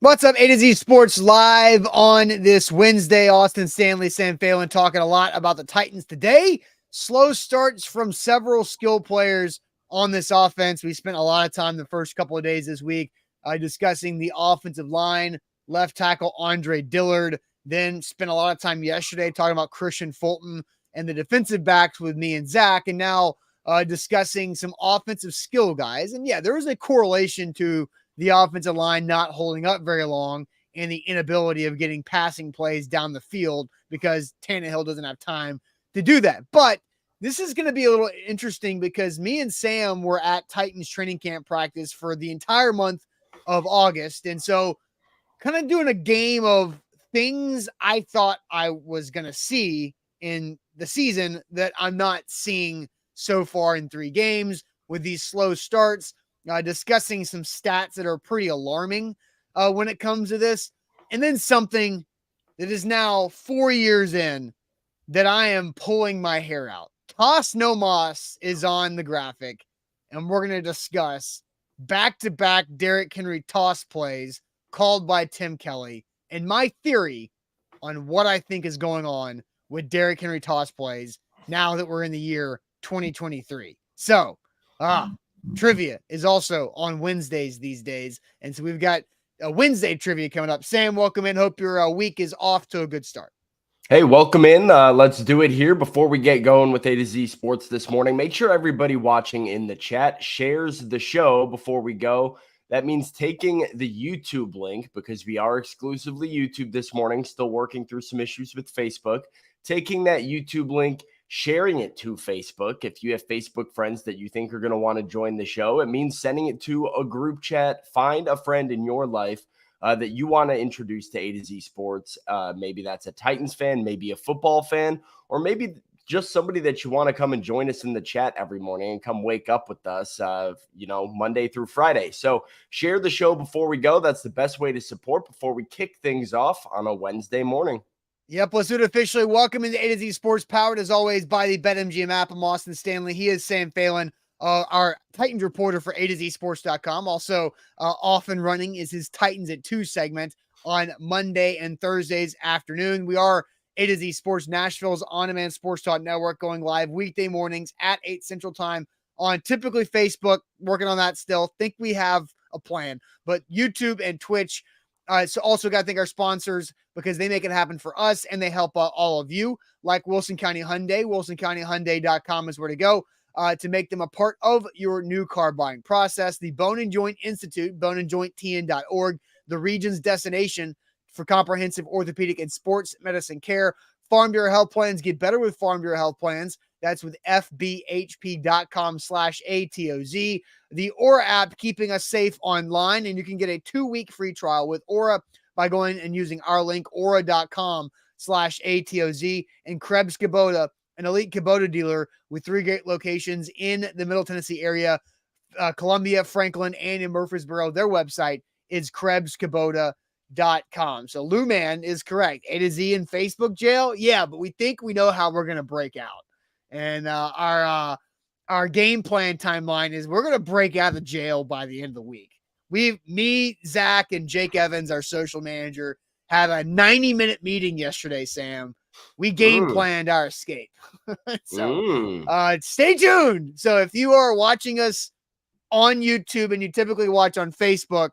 What's up, A to Z Sports Live on this Wednesday. Austin Stanley, Sam Phelan talking a lot about the Titans today. Slow starts from several skill players on this offense. We spent a lot of time the first couple of days this week discussing the offensive line, left tackle Andre Dillard, then spent a lot of time yesterday talking about Christian Fulton and the defensive backs with me and Zach, and now discussing some offensive skill guys. And yeah, there is a correlation to the offensive line not holding up very long and the inability of getting passing plays down the field because Tannehill doesn't have time to do that. But this is going to be a little interesting because me and Sam were at Titans training camp practice for the entire month of August. And so kind of doing a game of things I thought I was going to see in the season that I'm not seeing so far in 3 games with these slow starts. Discussing some stats that are pretty alarming when it comes to this. And then something that is now 4 years in that I am pulling my hair out. Toss No Moss is on the graphic, and we're going to discuss back-to-back Derrick Henry toss plays called by Tim Kelly and my theory on what I think is going on with Derrick Henry toss plays now that we're in the year 2023. So, trivia is also on Wednesdays these days. And so we've got a Wednesday trivia coming up. Sam, welcome in. Hope your week is off to a good start. Hey, welcome in. Let's do it here. Before we get going with A to Z Sports this morning, make sure everybody watching in the chat shares the show before we go. That means taking the YouTube link, because we are exclusively YouTube this morning, still working through some issues with Facebook. Taking that YouTube link, sharing it to Facebook. If you have Facebook friends that you think are going to want to join the show, it means sending it to a group chat. Find a friend in your life that you want to introduce to A to Z Sports. Maybe that's a Titans fan, maybe a football fan, or maybe just somebody that you want to come and join us in the chat every morning and come wake up with us, Monday through Friday. So share the show before we go. That's the best way to support before we kick things off on a Wednesday morning. Yep, let's do it officially. Welcome into A to Z Sports, powered as always by the BetMGM app. I'm Austin Stanley. He is Sam Phelan, our Titans reporter for A to Z Sports.com. Also, off and running is his Titans at 2 segment on Monday and Thursdays afternoon. We are A to Z Sports, Nashville's on-demand sports talk network, going live weekday mornings at 8 Central Time on typically Facebook. Working on that still. Think we have a plan, but YouTube and Twitch. So also got to thank our sponsors because they make it happen for us and they help all of you, like Wilson County Hyundai. WilsonCountyHyundai.com is where to go to make them a part of your new car buying process. The Bone and Joint Institute, boneandjointtn.org, the region's destination for comprehensive orthopedic and sports medicine care. Farm Bureau Health Plans, get better with Farm Bureau Health Plans. That's with fbhp.com/ATOZ. The Aura app, keeping us safe online, and you can get a 2-week free trial with Aura by going and using our link, aura.com/ATOZ. And Krebs Kubota, an elite Kubota dealer with 3 great locations in the Middle Tennessee area, Columbia, Franklin, and in Murfreesboro. Their website is KrebsKubota.com. So Lou Man is correct. A to Z in Facebook jail? Yeah, but we think we know how we're going to break out. And our game plan timeline is we're going to break out of jail by the end of the week. Me, Zach, and Jake Evans, our social manager, had a 90-minute meeting yesterday, Sam. We game planned our escape. So stay tuned. So if you are watching us on YouTube and you typically watch on Facebook,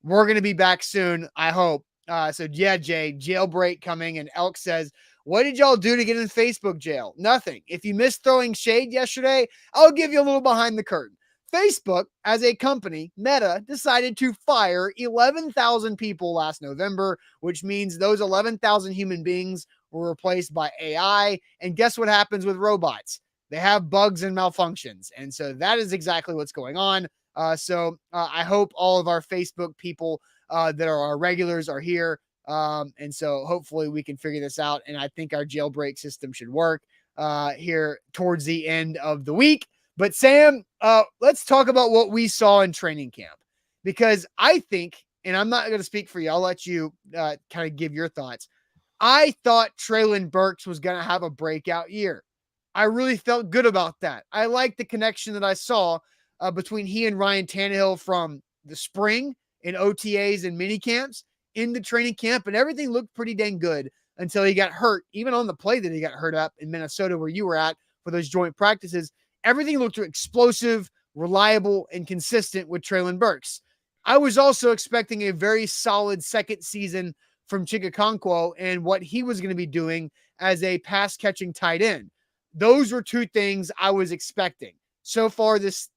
we're going to be back soon, I hope. So yeah, Jay, jailbreak coming. And Elk says, what did y'all do to get in Facebook jail? Nothing. If you missed throwing shade yesterday, I'll give you a little behind the curtain. Facebook, as a company, Meta, decided to fire 11,000 people last November, which means those 11,000 human beings were replaced by AI. And guess what happens with robots? They have bugs and malfunctions. And so that is exactly what's going on. So I hope all of our Facebook people that are our regulars are here. And so hopefully we can figure this out. And I think our jailbreak system should work here towards the end of the week. But Sam, let's talk about what we saw in training camp, because I think, and I'm not going to speak for you, I'll let you kind of give your thoughts. I thought Treylon Burks was going to have a breakout year. I really felt good about that. I liked the connection that I saw between he and Ryan Tannehill from the spring in OTAs and mini camps into training camp, and everything looked pretty dang good until he got hurt. Even on the play that he got hurt up in Minnesota where you were at for those joint practices, everything looked explosive, reliable, and consistent with Treylon Burks. I was also expecting a very solid second season from Chig and what he was going to be doing as a pass catching tight end. Those were two things I was expecting. So far, this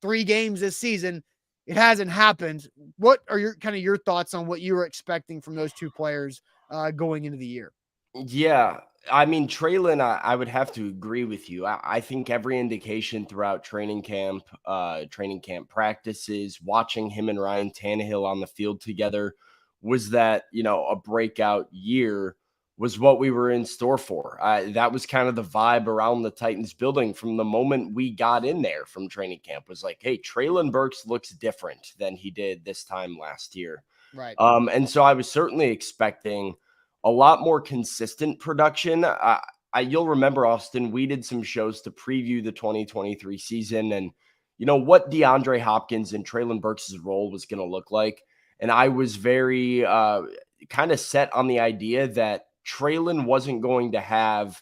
3 games this season, it hasn't happened. What are your thoughts on what you were expecting from those two players going into the year? Yeah, I mean, Traylon, I would have to agree with you. I think every indication throughout training camp practices, watching him and Ryan Tannehill on the field together was that, a breakout year was what we were in store for. That was kind of the vibe around the Titans building from the moment we got in there from training camp was like, hey, Traylon Burks looks different than he did this time last year. Right. And so I was certainly expecting a lot more consistent production. You'll remember, Austin, we did some shows to preview the 2023 season and, what DeAndre Hopkins and Treylon Burks' role was going to look like. And I was very kind of set on the idea that Treylon wasn't going to have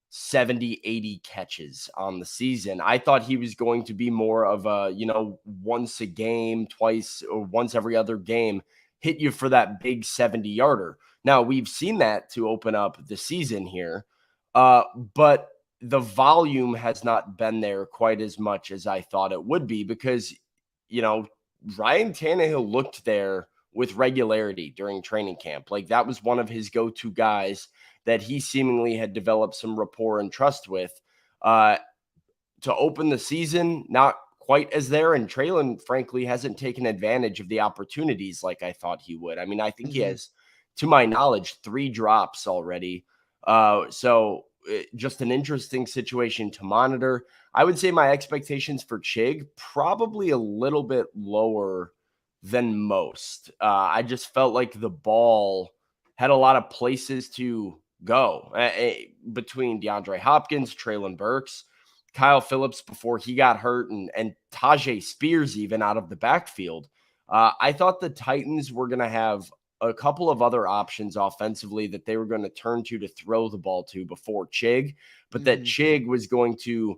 70, 80 catches on the season. I thought he was going to be more of a, once a game, twice or once every other game, hit you for that big 70-yarder. Now, we've seen that to open up the season here, but the volume has not been there quite as much as I thought it would be because, Ryan Tannehill looked there with regularity during training camp. Like that was one of his go-to guys that he seemingly had developed some rapport and trust with. To open the season, not quite as there. And Treylon, frankly, hasn't taken advantage of the opportunities like I thought he would. I mean, I think he has, to my knowledge, 3 drops already. So just an interesting situation to monitor. I would say my expectations for Chig probably a little bit lower than most. I just felt like the ball had a lot of places to go between DeAndre Hopkins, Treylon Burks, Kyle Phillips before he got hurt, and Tajay Spears even out of the backfield. I thought the Titans were going to have a couple of other options offensively that they were going to turn to throw the ball to before Chig, but that Chig was going to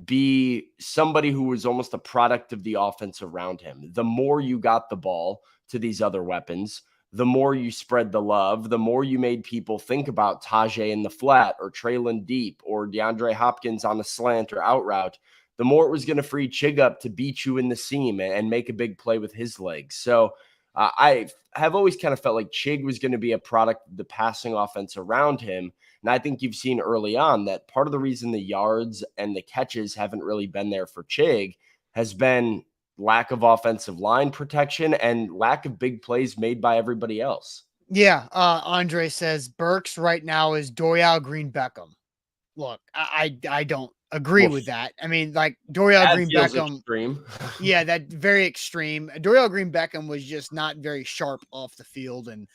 be somebody who was almost a product of the offense around him. The more you got the ball to these other weapons, the more you spread the love, the more you made people think about Tajay in the flat or Treylon deep or DeAndre Hopkins on the slant or out route, the more it was going to free Chig up to beat you in the seam and make a big play with his legs. So I have always kind of felt like Chig was going to be a product of the passing offense around him. And I think you've seen early on that part of the reason the yards and the catches haven't really been there for Chig has been lack of offensive line protection and lack of big plays made by everybody else. Yeah. Andre says Burks right now is Dorial Green Beckham. Look, I don't agree with that. I mean, like Dorial Green Beckham. Extreme. Yeah, that very extreme. Dorial Green Beckham was just not very sharp off the field, and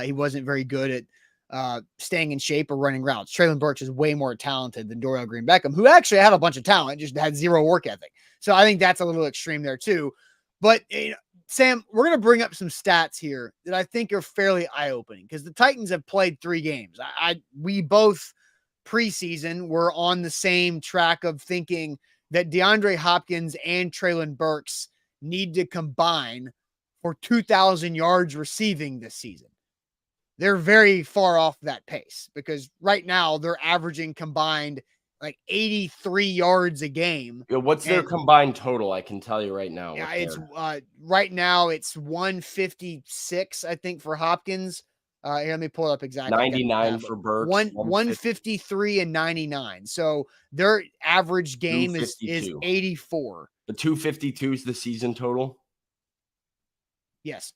he wasn't very good at staying in shape or running routes. Treylon Burks is way more talented than Dorial Green Beckham, who actually had a bunch of talent, just had zero work ethic. So I think that's a little extreme there too. But Sam, we're going to bring up some stats here that I think are fairly eye-opening because the Titans have played 3 games. We both preseason were on the same track of thinking that DeAndre Hopkins and Treylon Burks need to combine for 2,000 yards receiving this season. They're very far off that pace because right now they're averaging combined like 83 yards a game. What's their combined total? I can tell you right now. Yeah, it's right now it's 156, I think, for Hopkins. Here, let me pull it up exactly. 99 for Burks. 153 and 99. So their average game is 84. The 252 is the season total? Yes.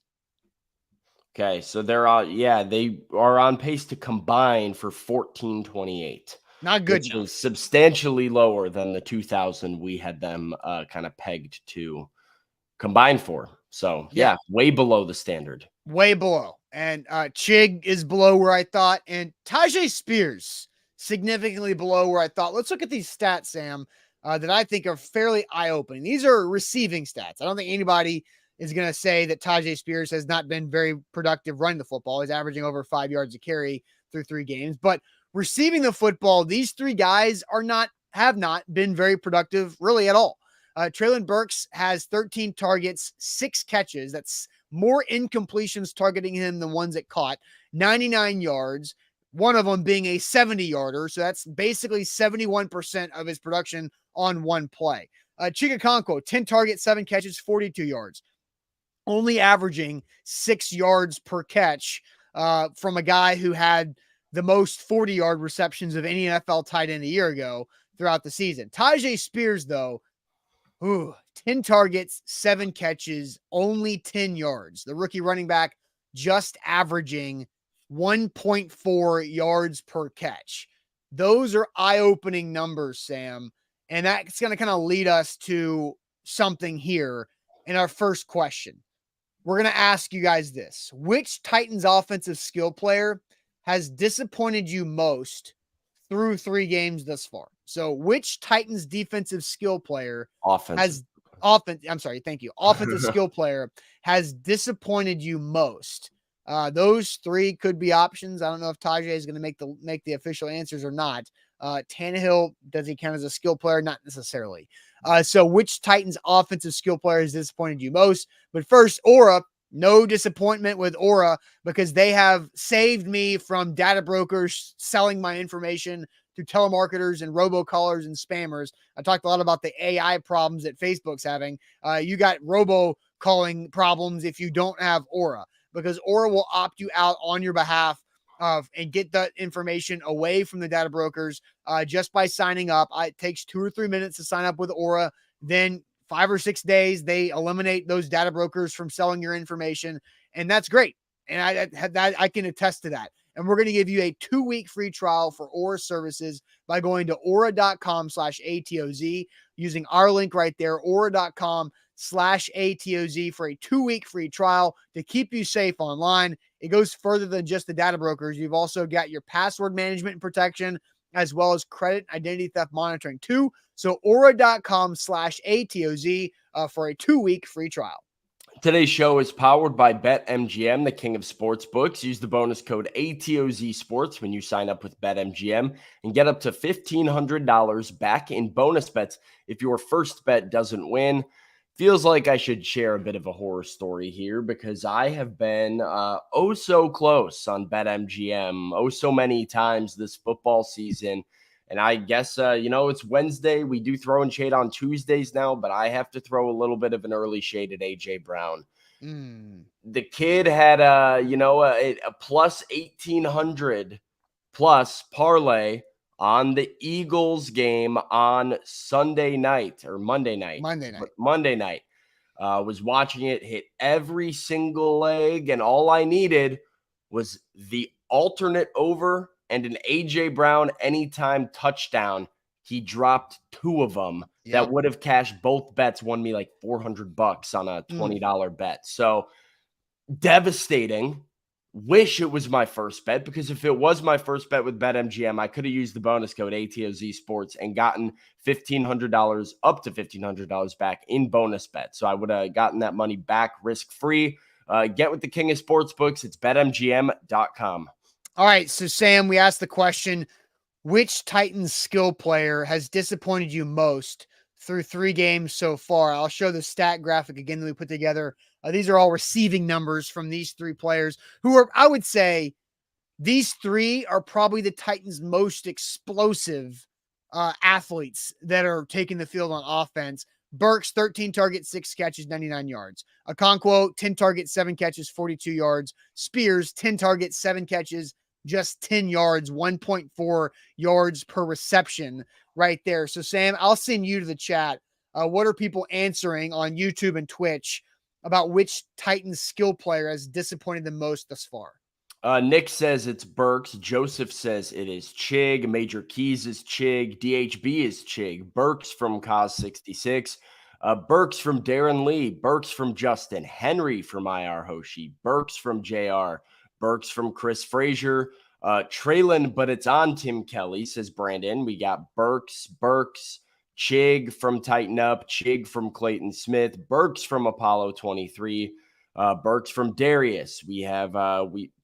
Okay, so they are on pace to combine for 1428. Not good enough. Which is substantially lower than the 2,000 we had them kind of pegged to combine for. So, yeah, way below the standard. Way below. And Chig is below where I thought. And Tajay Spears, significantly below where I thought. Let's look at these stats, Sam, that I think are fairly eye-opening. These are receiving stats. I don't think anybody is going to say that Tajay Spears has not been very productive running the football. He's averaging over 5 yards a carry through 3 games. But receiving the football, these 3 guys have not been very productive really at all. Treylon Burks has 13 targets, 6 catches. That's more incompletions targeting him than ones that caught, 99 yards, one of them being a 70-yarder. So that's basically 71% of his production on one play. Chika Conko, 10 targets, 7 catches, 42 yards. Only averaging 6 yards per catch from a guy who had the most 40-yard receptions of any NFL tight end a year ago throughout the season. Tajay Spears, though, 10 targets, 7 catches, only 10 yards. The rookie running back just averaging 1.4 yards per catch. Those are eye-opening numbers, Sam. And that's going to kind of lead us to something here in our first question. We're going to ask you guys this. Which Titans offensive skill player has disappointed you most through 3 games thus far? So which Titans defensive skill player offensive skill player has disappointed you most? Those 3 could be options. I don't know if Tajay is going to make the official answers or not. Tannehill, does he count as a skill player? Not necessarily. So which Titans offensive skill player has disappointed you most? But first, Aura. No disappointment with Aura because they have saved me from data brokers selling my information to telemarketers and robocallers and spammers. I talked a lot about the AI problems that Facebook's having. You got robocalling problems if you don't have Aura, because Aura will opt you out on your behalf and get that information away from the data brokers just by signing up. It takes 2 or 3 minutes to sign up with Aura. Then 5 or 6 days, they eliminate those data brokers from selling your information. And that's great. And I can attest to that. And we're going to give you a 2-week free trial for Aura services by going to aura.com/ATOZ, using our link right there, aura.com/ATOZ, for a 2-week free trial to keep you safe online. It goes further than just the data brokers. You've also got your password management and protection, as well as credit identity theft monitoring too. So aura.com/ATOZ for a 2-week free trial. Today's show is powered by BetMGM, the king of sports books. Use the bonus code ATOZ Sports when you sign up with BetMGM and get up to $1,500 back in bonus bets if your first bet doesn't win. Feels like I should share a bit of a horror story here because I have been so close on BetMGM so many times this football season. And I guess, it's Wednesday. We do throw and shade on Tuesdays now, but I have to throw a little bit of an early shade at A.J. Brown. The kid had a plus 1,800 plus parlay on the Eagles game on Monday night. Was watching it, hit every single leg, and all I needed was the alternate over and an A.J. Brown anytime touchdown. He dropped 2 of them. Yep. That would have cashed both bets, won me like $400 on a $20 bet. So devastating. Wish it was my first bet, because if it was my first bet with BetMGM, I could have used the bonus code ATOZ Sports and gotten $1,500, up to $1,500 back in bonus bets. So I would have gotten that money back risk-free. Get with the king of sports books. It's betmgm.com. All right, so Sam, we asked the question, which Titans skill player has disappointed you most through 3 games so far? I'll show the stat graphic again that we put together. These are all receiving numbers from these 3 players who are, I would say, these 3 are probably the Titans' most explosive athletes that are taking the field on offense. Burks, 13 targets, 6 catches, 99 yards. Okonkwo, 10 targets, 7 catches, 42 yards. Spears, 10 targets, 7 catches, just 10 yards, 1.4 yards per reception right there. So, Sam, I'll send you to the chat. What are people answering on YouTube and Twitch about which Titans skill player has disappointed them most thus far? Nick says it's Burks. Joseph says it is Chig. Major Keys is Chig. DHB is Chig. Burks from Cos66. Burks from Darren Lee. Burks from Justin. Henry from IR Hoshi. Burks from JR. Burks from Chris Frazier. Traylon, but it's on Tim Kelly, says Brandon. We got Burks, Chig from Tighten Up, Chig from Clayton Smith, Burks from Apollo 23, Burks from Darius. We have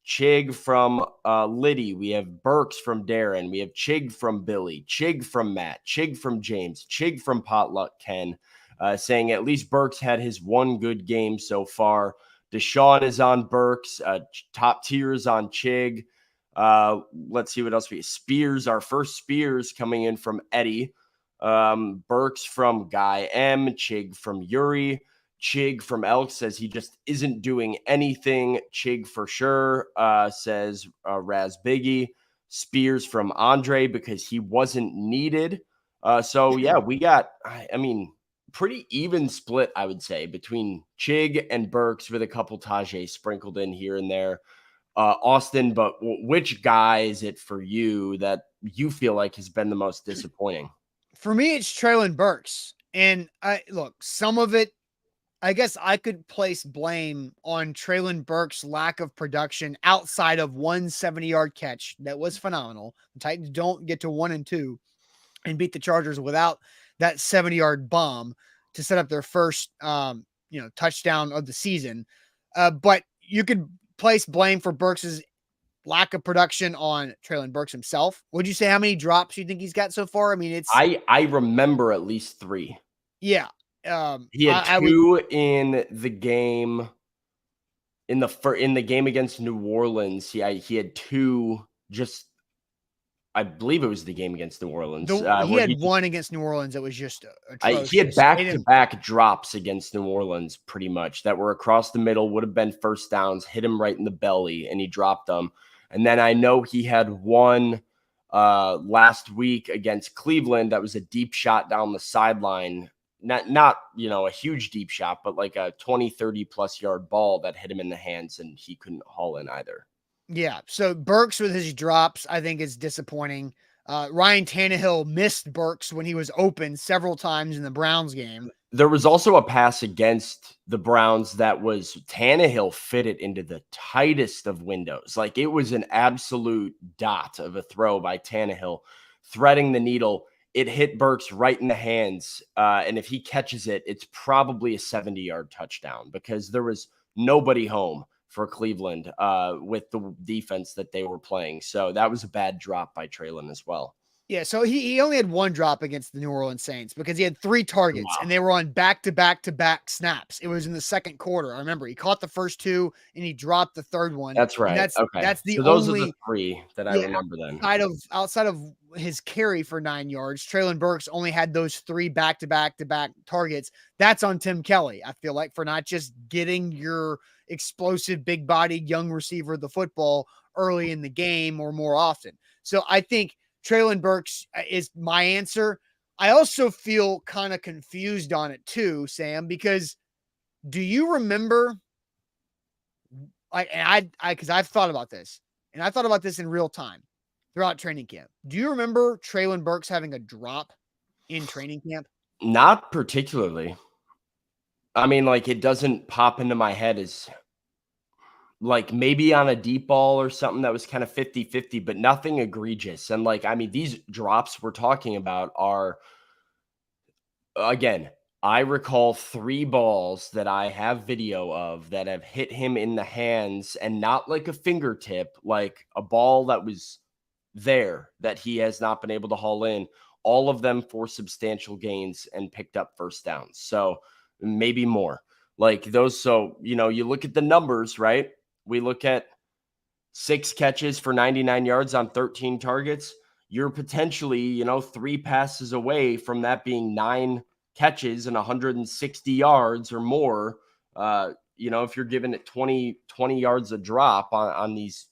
Chig from Liddy. We have Burks from Darren. We have Chig from Billy, Chig from Matt, Chig from James, Chig from Potluck Ken, saying at least Burks had his one good game so far. Deshaun is on Burks. Top tier is on Chig. Let's see what else we Spears, our first Spears coming in from Eddie. Burks from Guy M, Chig from Yuri, Chig from Elk says he just isn't doing anything. Chig for sure, says Raz Biggie. Spears from Andre because he wasn't needed. So yeah, we got, I mean, pretty even split, I would say, between Chig and Burks with a couple Tajay sprinkled in here and there. Austin, but which guy is it for you that you feel like has been the most disappointing? For me, it's Treylon Burks. And some of it, I guess I could place blame on Treylon Burks' lack of production outside of one 70-yard catch that was phenomenal. The Titans don't get to 1 and 2 and beat the Chargers without that 70-yard bomb to set up their first touchdown of the season. But you could place blame for Burks' lack of production on Treylon Burks himself. Would you say how many drops you think he's got so far? I mean, I remember at least 3. Yeah. He had 2 in the game in the game against New Orleans. He had 2 just I believe it was the game against New Orleans. He had 1 against New Orleans that was just atrocious. He had back-to-back drops against New Orleans pretty much that were across the middle, would have been first downs, hit him right in the belly, and he dropped them. And then I know he had 1 last week against Cleveland that was a deep shot down the sideline. Not a huge deep shot, but like a 20, 30-plus yard ball that hit him in the hands, and he couldn't haul in either. Yeah, so Burks with his drops, I think, is disappointing. Ryan Tannehill missed Burks when he was open several times in the Browns game. There was also a pass against the Browns that was Tannehill fitted into the tightest of windows. Like it was an absolute dot of a throw by Tannehill, threading the needle. It hit Burks right in the hands. And if he catches it, it's probably a 70-yard touchdown because there was nobody home for Cleveland with the defense that they were playing. So that was a bad drop by Treylon as well. Yeah, so he only had 1 drop against the New Orleans Saints because he had 3 targets and they were on back-to-back snaps. It was in the second quarter. I remember he caught the first 2 and he dropped the third one. That's right. That's the those only, are the 3 that I remember then. Outside of his carry for 9 yards, Treylon Burks only had those 3 back-to-back targets. That's on Tim Kelly, I feel like, for not just getting your explosive, big-bodied young receiver the football early in the game or more often. So I think Treylon Burks is my answer. I also feel kind of confused on it too, Sam, because do you remember, because I've thought about this, and I thought about this in real time throughout training camp. Do you remember Treylon Burks having a drop in training camp? Not particularly. I mean, like, it doesn't pop into my head as like maybe on a deep ball or something that was kind of 50-50, but nothing egregious. And like, I mean, these drops we're talking about are, again, I recall 3 balls that I have video of that have hit him in the hands and not like a fingertip, like a ball that was there that he has not been able to haul in, all of them for substantial gains and picked up first downs. So maybe more like those. So, you look at the numbers, right? We look at 6 catches for 99 yards on 13 targets. You're potentially, 3 passes away from that being 9 catches and 160 yards or more. If you're giving it 20 yards a drop on these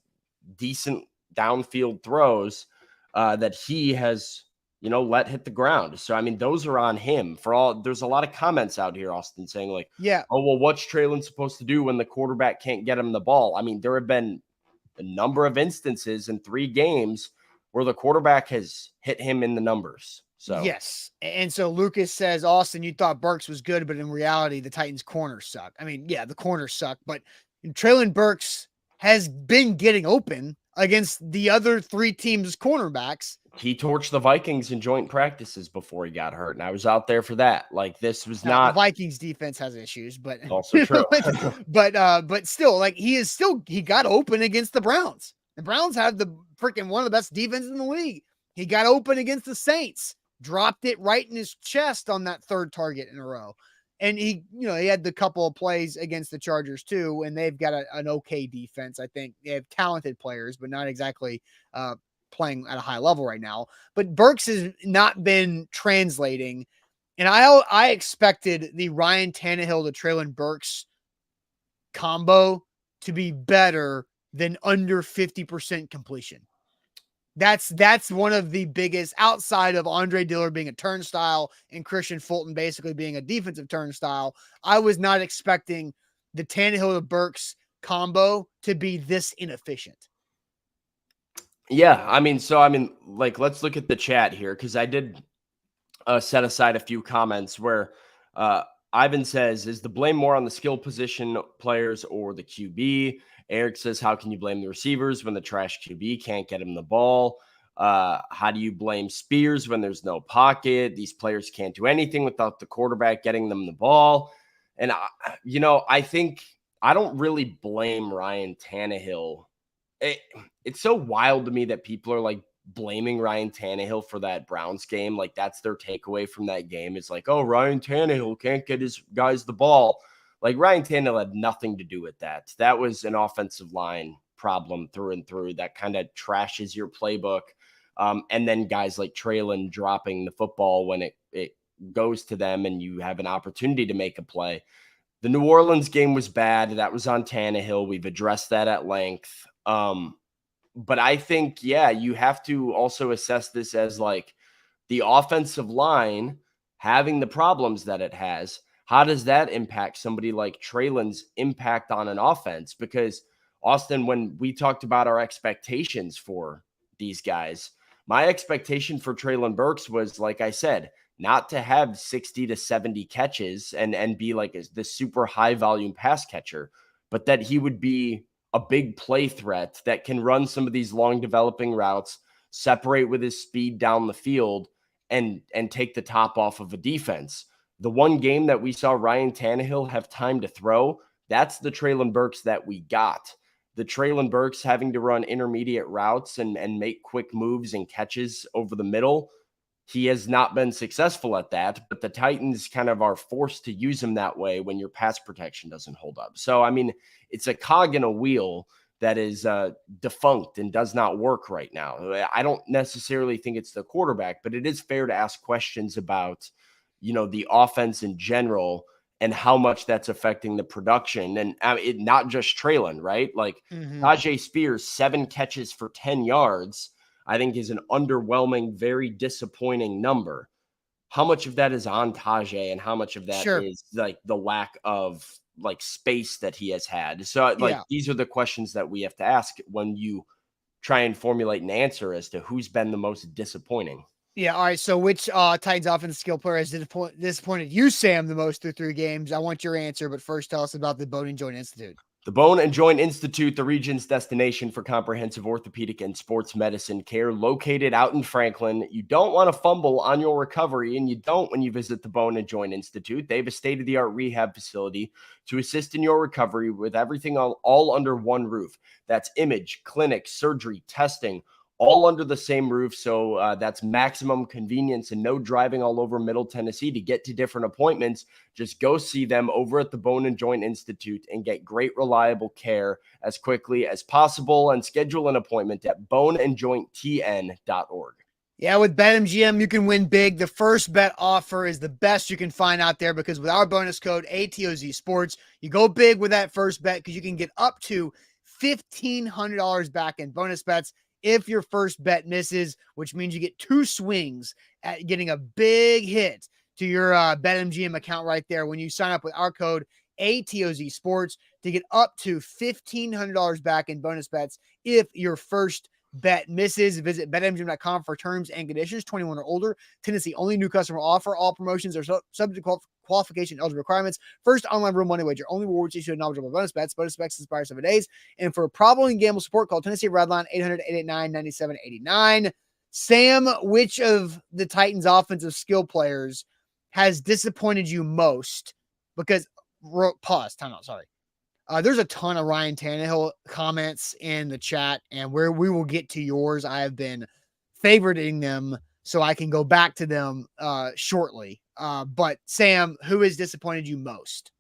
decent downfield throws that he has, let hit the ground. So, I mean, those are on him there's a lot of comments out here, Austin, saying like, yeah, oh, well, what's Treylon supposed to do when the quarterback can't get him the ball? I mean, there have been a number of instances in 3 games where the quarterback has hit him in the numbers. So, yes. And so Lucas says, Austin, you thought Burks was good, but in reality, the Titans corners suck. I mean, yeah, the corners suck, but Treylon Burks has been getting open against the other 3 teams' cornerbacks he torched the Vikings in joint practices before he got hurt, and I was out there for that. Like, this was Now, the not Vikings defense has issues, but also true. but still, like he got open against the Browns. The Browns have the freaking one of the best defenses in the league. He got open against the Saints, dropped it right in his chest on that third target in a row. And he had the couple of plays against the Chargers too, and they've got an okay defense. I think they have talented players, but not exactly playing at a high level right now. But Burks has not been translating, and I expected the Ryan Tannehill to Treylon Burks combo to be better than under 50% completion. That's one of the biggest, outside of Andre Dillard being a turnstile and Christian Fulton basically being a defensive turnstile. I was not expecting the Tannehill to Burks combo to be this inefficient. Yeah, like, let's look at the chat here, because I did set aside a few comments where Ivan says, is the blame more on the skill position players or the QB? Eric says, how can you blame the receivers when the trash QB can't get him the ball? How do you blame Spears when there's no pocket? These players can't do anything without the quarterback getting them the ball. And, I think I don't really blame Ryan Tannehill. It's so wild to me that people are like blaming Ryan Tannehill for that Browns game. Like, that's their takeaway from that game. It's like, oh, Ryan Tannehill can't get his guys the ball. Like, Ryan Tannehill had nothing to do with that. That was an offensive line problem through and through that kind of trashes your playbook. And then guys like Treylon dropping the football when it goes to them and you have an opportunity to make a play. The New Orleans game was bad. That was on Tannehill. We've addressed that at length. But I think, you have to also assess this as like the offensive line having the problems that it has. How does that impact somebody like Treylon's impact on an offense? Because, Austin, when we talked about our expectations for these guys, my expectation for Treylon Burks was, like I said, not to have 60 to 70 catches and be like the super high volume pass catcher, but that he would be a big play threat that can run some of these long developing routes, separate with his speed down the field, and take the top off of a defense. The one game that we saw Ryan Tannehill have time to throw, that's the Treylon Burks that we got. The Treylon Burks having to run intermediate routes and make quick moves and catches over the middle. He has not been successful at that, but the Titans kind of are forced to use him that way when your pass protection doesn't hold up. So, it's a cog in a wheel that is defunct and does not work right now. I don't necessarily think it's the quarterback, but it is fair to ask questions about, the offense in general and how much that's affecting the production. And not just Treylon, right? Like, Tajay Spears, 7 catches for 10 yards, I think is an underwhelming, very disappointing number. How much of that is on Tajay and how much of that is like the lack of like space that he has had? So these are the questions that we have to ask when you try and formulate an answer as to who's been the most disappointing. Yeah. All right. So which Titans offensive skill player has disappointed you, Sam, the most through 3 games? I want your answer, but first tell us about the Bone and Joint Institute. The Bone and Joint Institute, the region's destination for comprehensive orthopedic and sports medicine care, located out in Franklin. You don't want to fumble on your recovery, and you don't when you visit the Bone and Joint Institute. They have a state-of-the-art rehab facility to assist in your recovery with everything all under one roof. That's image, clinic, surgery, testing, all under the same roof. So that's maximum convenience and no driving all over Middle Tennessee to get to different appointments. Just go see them over at the Bone and Joint Institute and get great, reliable care as quickly as possible, and schedule an appointment at boneandjointtn.org. Yeah, with BetMGM, you can win big. The first bet offer is the best you can find out there, because with our bonus code ATOZ Sports, you go big with that first bet because you can get up to $1,500 back in bonus bets if your first bet misses, which means you get 2 swings at getting a big hit to your BetMGM account right there when you sign up with our code ATOZ Sports to get up to $1,500 back in bonus bets if your first bet misses. Visit BetMGM.com for terms and conditions. 21 or older. Tennessee only. New customer offer. All promotions are subject to qualification eligible requirements. First online real money wager. Only rewards issued in knowledgeable bonus bets. Bonus bets expire 7 days. And for problem and gamble support, call Tennessee Redline 800-889-9789. Sam, which of the Titans' offensive skill players has disappointed you most? Because pause, time out. Sorry. There's a ton of Ryan Tannehill comments in the chat, and where we will get to yours. I have been favoriting them so I can go back to them shortly. But Sam, who has disappointed you most?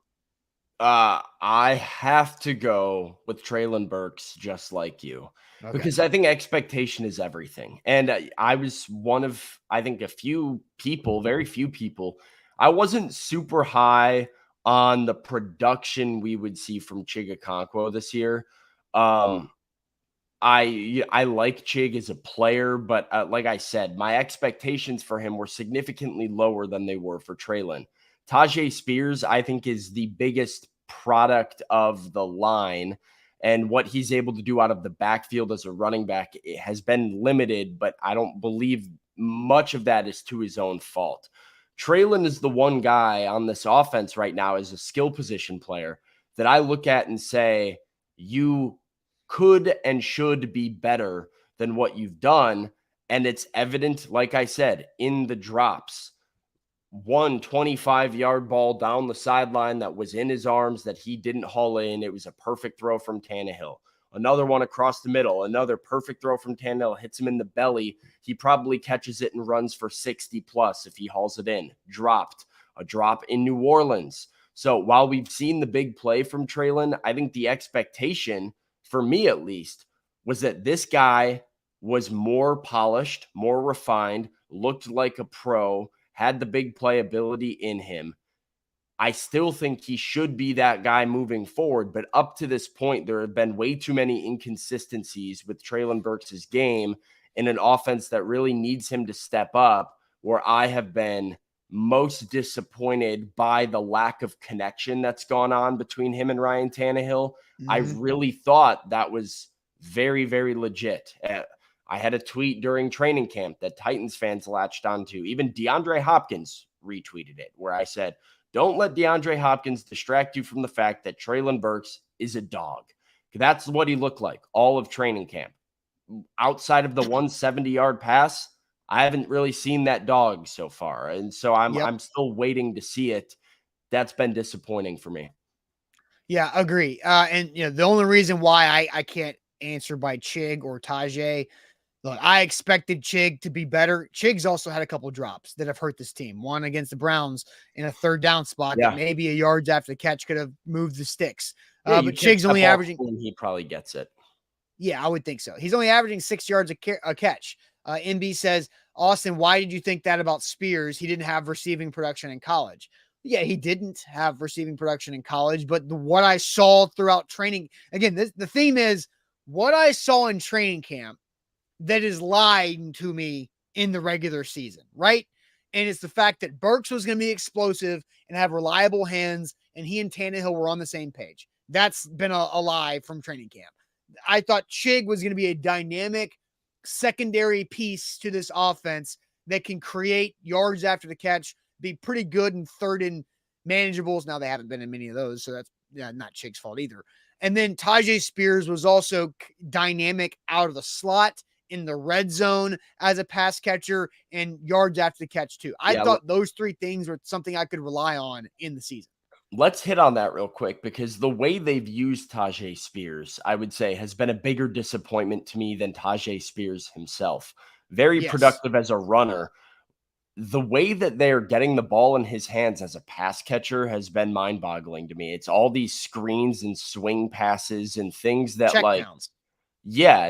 I have to go with Traylon Burks, just like you, Okay. because I think expectation is everything. And I was one of, I think, a few people, very few people. I wasn't super high on the production we would see from Chigakonkwo this year. I like Chig as a player, but like I said, my expectations for him were significantly lower than they were for Traylon. Tajay Spears, I think, is the biggest product of the line, and what he's able to do out of the backfield as a running back has been limited, but I don't believe much of that is to his own fault. Traylon is the one guy on this offense right now as a skill position player that I look at and say, you could and should be better than what you've done. And it's evident, like I said, in the drops. One 25-yard ball down the sideline that was in his arms that he didn't haul in. It was a perfect throw from Tannehill. Another one across the middle, another perfect throw from Tannehill, hits him in the belly. He probably catches it and runs for 60 plus if he hauls it in. Dropped. A drop in New Orleans. So while we've seen the big play from Traylon, I think the expectation, for me at least, was that this guy was more polished, more refined, looked like a pro, had the big play ability in him. I still think he should be that guy moving forward, but up to this point, there have been way too many inconsistencies with Traylon Burks' game in an offense that really needs him to step up, where I have been most disappointed by the lack of connection that's gone on between him and Ryan Tannehill. I really thought that was very, very legit. I had a tweet during training camp that Titans fans latched onto. Even DeAndre Hopkins retweeted it, where I said, don't let DeAndre Hopkins distract you from the fact that Traylon Burks is a dog. That's what he looked like all of training camp. Outside of the 170-yard pass, I haven't really seen that dog so far. And so I'm still waiting to see it. That's been disappointing for me. Yeah, agree. And the only reason why I can't answer by Chig or Tajay, look, I expected Chig to be better. Chig's also had a couple drops that have hurt this team. One against the Browns in a third down spot that maybe a yards after the catch could have moved the sticks. Yeah, but Chig's only averaging. He probably gets it. Yeah, I would think so. He's only averaging 6 yards a catch. MB says, Austin, why did you think that about Spears? He didn't have receiving production in college. Yeah, he didn't have receiving production in college, but what I saw throughout training, again, the theme is what I saw in training camp that is lying to me in the regular season, right? And it's the fact that Burks was going to be explosive and have reliable hands, and he and Tannehill were on the same page. That's been a lie from training camp. I thought Chig was going to be a dynamic secondary piece to this offense that can create yards after the catch, be pretty good in third and manageables. Now they haven't been in many of those, so that's not Chig's fault either. And then Tajay Spears was also dynamic out of the slot in the red zone as a pass catcher and yards after the catch too. I thought those three things were something I could rely on in the season. Let's hit on that real quick, because the way they've used Tajay Spears, I would say, has been a bigger disappointment to me than Tajay Spears himself. Very productive as a runner. The way that they're getting the ball in his hands as a pass catcher has been mind-boggling to me. It's all these screens and swing passes and things that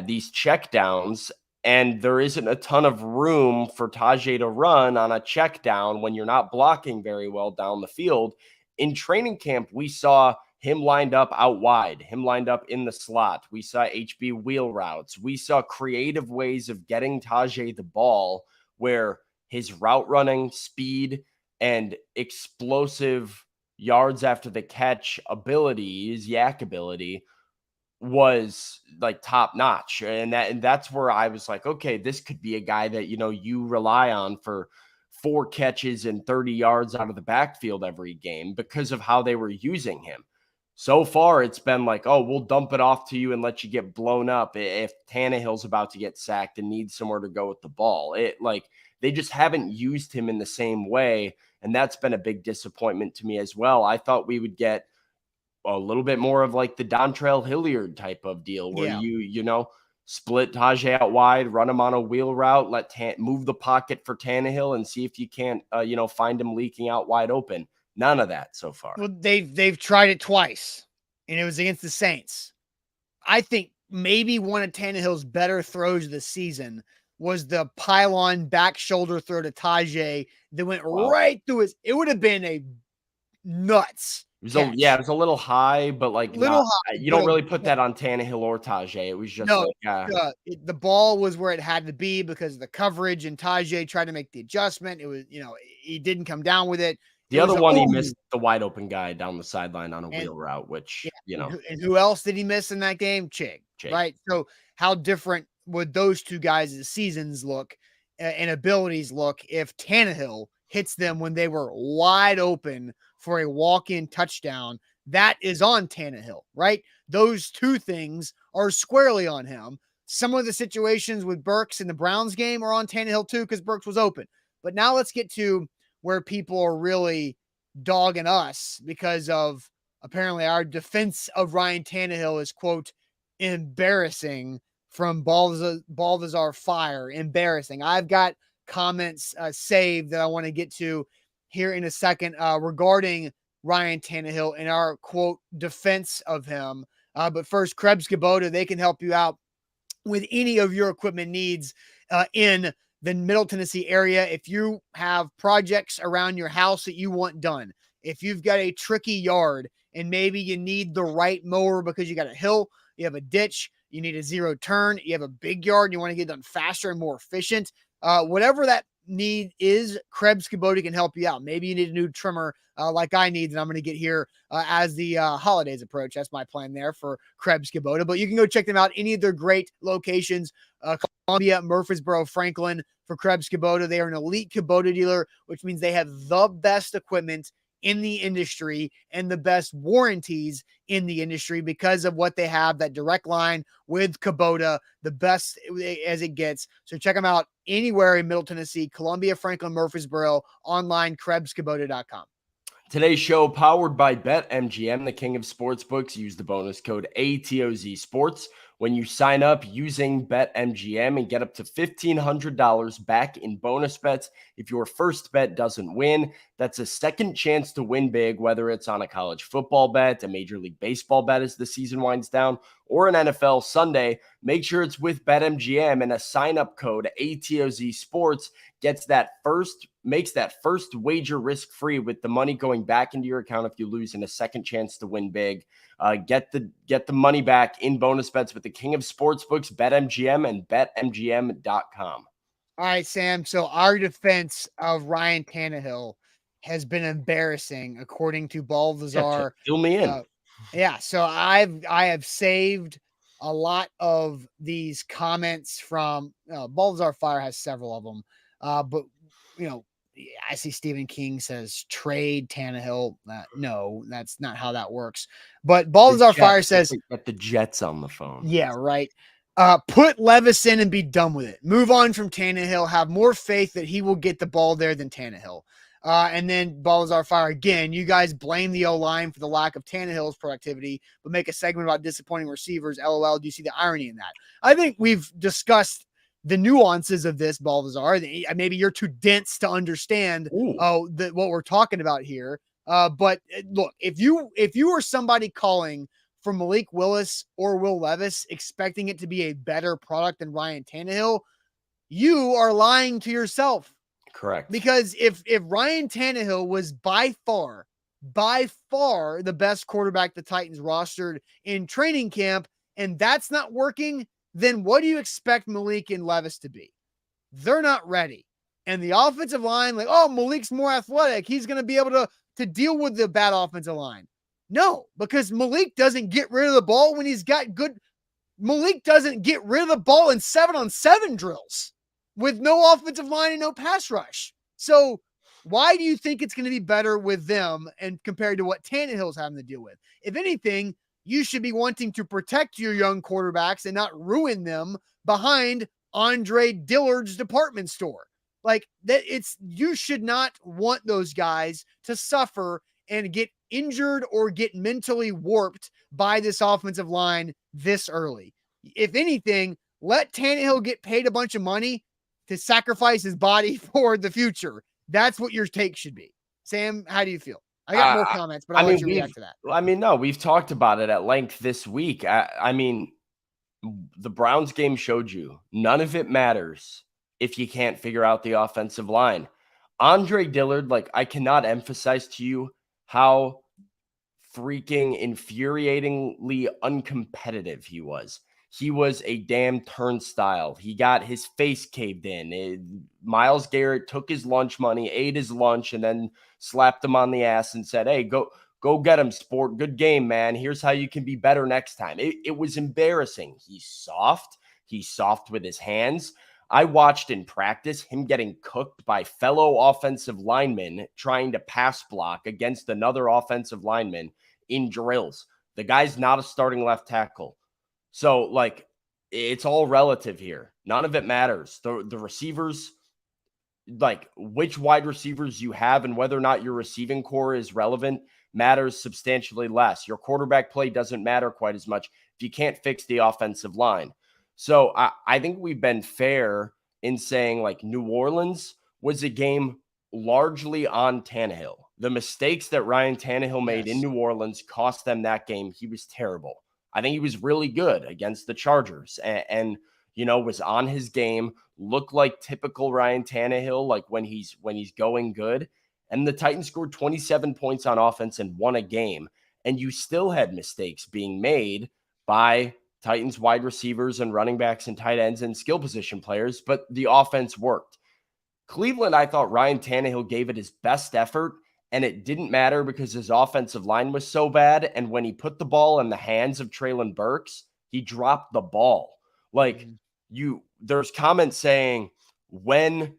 these check downs, and there isn't a ton of room for Tajay to run on a check down when you're not blocking very well down the field. In training camp, we saw him lined up out wide, him lined up in the slot. We saw HB wheel routes. We saw creative ways of getting Tajay the ball where his route running, speed, and explosive yards after the catch ability, his yak ability, was like top notch. And that's where I was like, okay, this could be a guy that, you rely on for 4 catches and 30 yards out of the backfield every game because of how they were using him. So far, it's been like, oh, we'll dump it off to you and let you get blown up if Tannehill's about to get sacked and needs somewhere to go with the ball. They just haven't used him in the same way, and that's been a big disappointment to me as well. I thought we would get a little bit more of like the Dontrell Hilliard type of deal where Yeah. split Tajay out wide, run him on a wheel route, move the pocket for Tannehill and see if you can't, find him leaking out wide open. None of that so far. Well, they've tried it twice, and it was against the Saints. I think maybe one of Tannehill's better throws of the season was the pylon back shoulder throw to Tajay that went right through his. It would have been a nuts catch. It was a little high, but you don't really put that on Tannehill or Tajay. It was just the ball was where it had to be because of the coverage, and Tajay tried to make the adjustment. It was, he didn't come down with it. The other one, he missed the wide open guy down the sideline on a wheel route, which, And who else did he miss in that game? Chig. Right? So how different would those two guys' seasons look and abilities look if Tannehill hits them when they were wide open for a walk-in touchdown? That is on Tannehill, right? Those two things are squarely on him. Some of the situations with Burks in the Browns game are on Tannehill too because Burks was open. But now let's get to where people are really dogging us because of apparently our defense of Ryan Tannehill is, quote, embarrassing from Balthazar Fire. Embarrassing. I've got comments saved that I want to get to here in a second regarding Ryan Tannehill and our, quote, defense of him. But first, Krebs Kubota, they can help you out with any of your equipment needs in the Middle Tennessee area. If you have projects around your house that you want done, if you've got a tricky yard and maybe you need the right mower because you got a hill, you have a ditch, you need a zero turn, you have a big yard and you want to get done faster and more efficient, whatever that need is, Krebs Kubota can help you out. Maybe you need a new trimmer like I need that I'm going to get here as the holidays approach. That's my plan there for Krebs Kubota. But you can go check them out. Any of their great locations, Columbia, Murfreesboro, Franklin for Krebs Kubota. They are an elite Kubota dealer, which means they have the best equipment in the industry and the best warranties in the industry because of what they have, that direct line with Kubota, the best as it gets. So check them out anywhere in Middle Tennessee, Columbia, Franklin, Murfreesboro, online, KrebsKubota.com. Today's show powered by BetMGM, the king of sportsbooks. Use the bonus code ATOZ Sports when you sign up using BetMGM and get up to $1,500 back in bonus bets if your first bet doesn't win. That's a second chance to win big, whether it's on a college football bet, a Major League Baseball bet as the season winds down, or an NFL Sunday. Make sure it's with BetMGM, and a sign-up code ATOZ Sports makes that first wager risk-free with the money going back into your account if you lose, and a second chance to win big. Get the money back in bonus bets with the king of sportsbooks, BetMGM, and BetMGM.com. All right, Sam. So our defense of Ryan Tannehill has been embarrassing, according to Balthazar. Fill me in. So I have saved a lot of these comments from Balthazar Fire has several of them, but I see Stephen King says trade Tannehill. No, that's not how that works. But Balthazar Fire says get the Jets on the phone. Yeah, right. Put Levis in and be done with it. Move on from Tannehill. Have more faith that he will get the ball there than Tannehill. And then Balthazar Fire again. You guys blame the O-line for the lack of Tannehill's productivity, but make a segment about disappointing receivers. LOL. Do you see the irony in that? I think we've discussed the nuances of this, Balthazar. Maybe you're too dense to understand what we're talking about here. But look, if you are somebody calling for Malik Willis or Will Levis, expecting it to be a better product than Ryan Tannehill, you are lying to yourself. Correct. Because if Ryan Tannehill was by far the best quarterback the Titans rostered in training camp, and that's not working, then what do you expect Malik and Levis to be? They're not ready. And the offensive line, Malik's more athletic, he's going to be able to deal with the bad offensive line. No, because Malik doesn't get rid of the ball when he's got good. Malik doesn't get rid of the ball in 7-on-7 drills with no offensive line and no pass rush. So Why do you think it's going to be better with them and compared to what Tannehill's having to deal with? If anything, you should be wanting to protect your young quarterbacks and not ruin them behind Andre Dillard's department store. Like that, you should not want those guys to suffer and get injured or get mentally warped by this offensive line this early. If anything, let Tannehill get paid a bunch of money to sacrifice his body for the future. That's what your take should be. Sam, how do you feel? I got more comments, but I'll let you react to that. No, we've talked about it at length this week. I mean, the Browns game showed you none of it matters if you can't figure out the offensive line. Andre Dillard, like, I cannot emphasize to you how freaking infuriatingly uncompetitive he was. He was a damn turnstile. He got his face caved in. Myles Garrett took his lunch money, ate his lunch, and then slapped him on the ass and said, hey, go get him, sport. Good game, man. Here's how you can be better next time. It was embarrassing. He's soft. He's soft with his hands. I watched in practice him getting cooked by fellow offensive linemen trying to pass block against another offensive lineman in drills. The guy's not a starting left tackle. So, like, it's all relative here. None of it matters. The receivers, like, which wide receivers you have and whether or not your receiving core is relevant matters substantially less. Your quarterback play doesn't matter quite as much if you can't fix the offensive line. So, I think we've been fair in saying, like, New Orleans was a game largely on Tannehill. The mistakes that Ryan Tannehill made in New Orleans cost them that game. He was terrible. I think he was really good against the Chargers and you know, was on his game, looked like typical Ryan Tannehill, like when he's going good. And the Titans scored 27 points on offense and won a game. And you still had mistakes being made by Titans wide receivers and running backs and tight ends and skill position players, but the offense worked. Cleveland, I thought Ryan Tannehill gave it his best effort, and it didn't matter because his offensive line was so bad. And when he put the ball in the hands of Treylon Burks, he dropped the ball. Like, there's comments saying it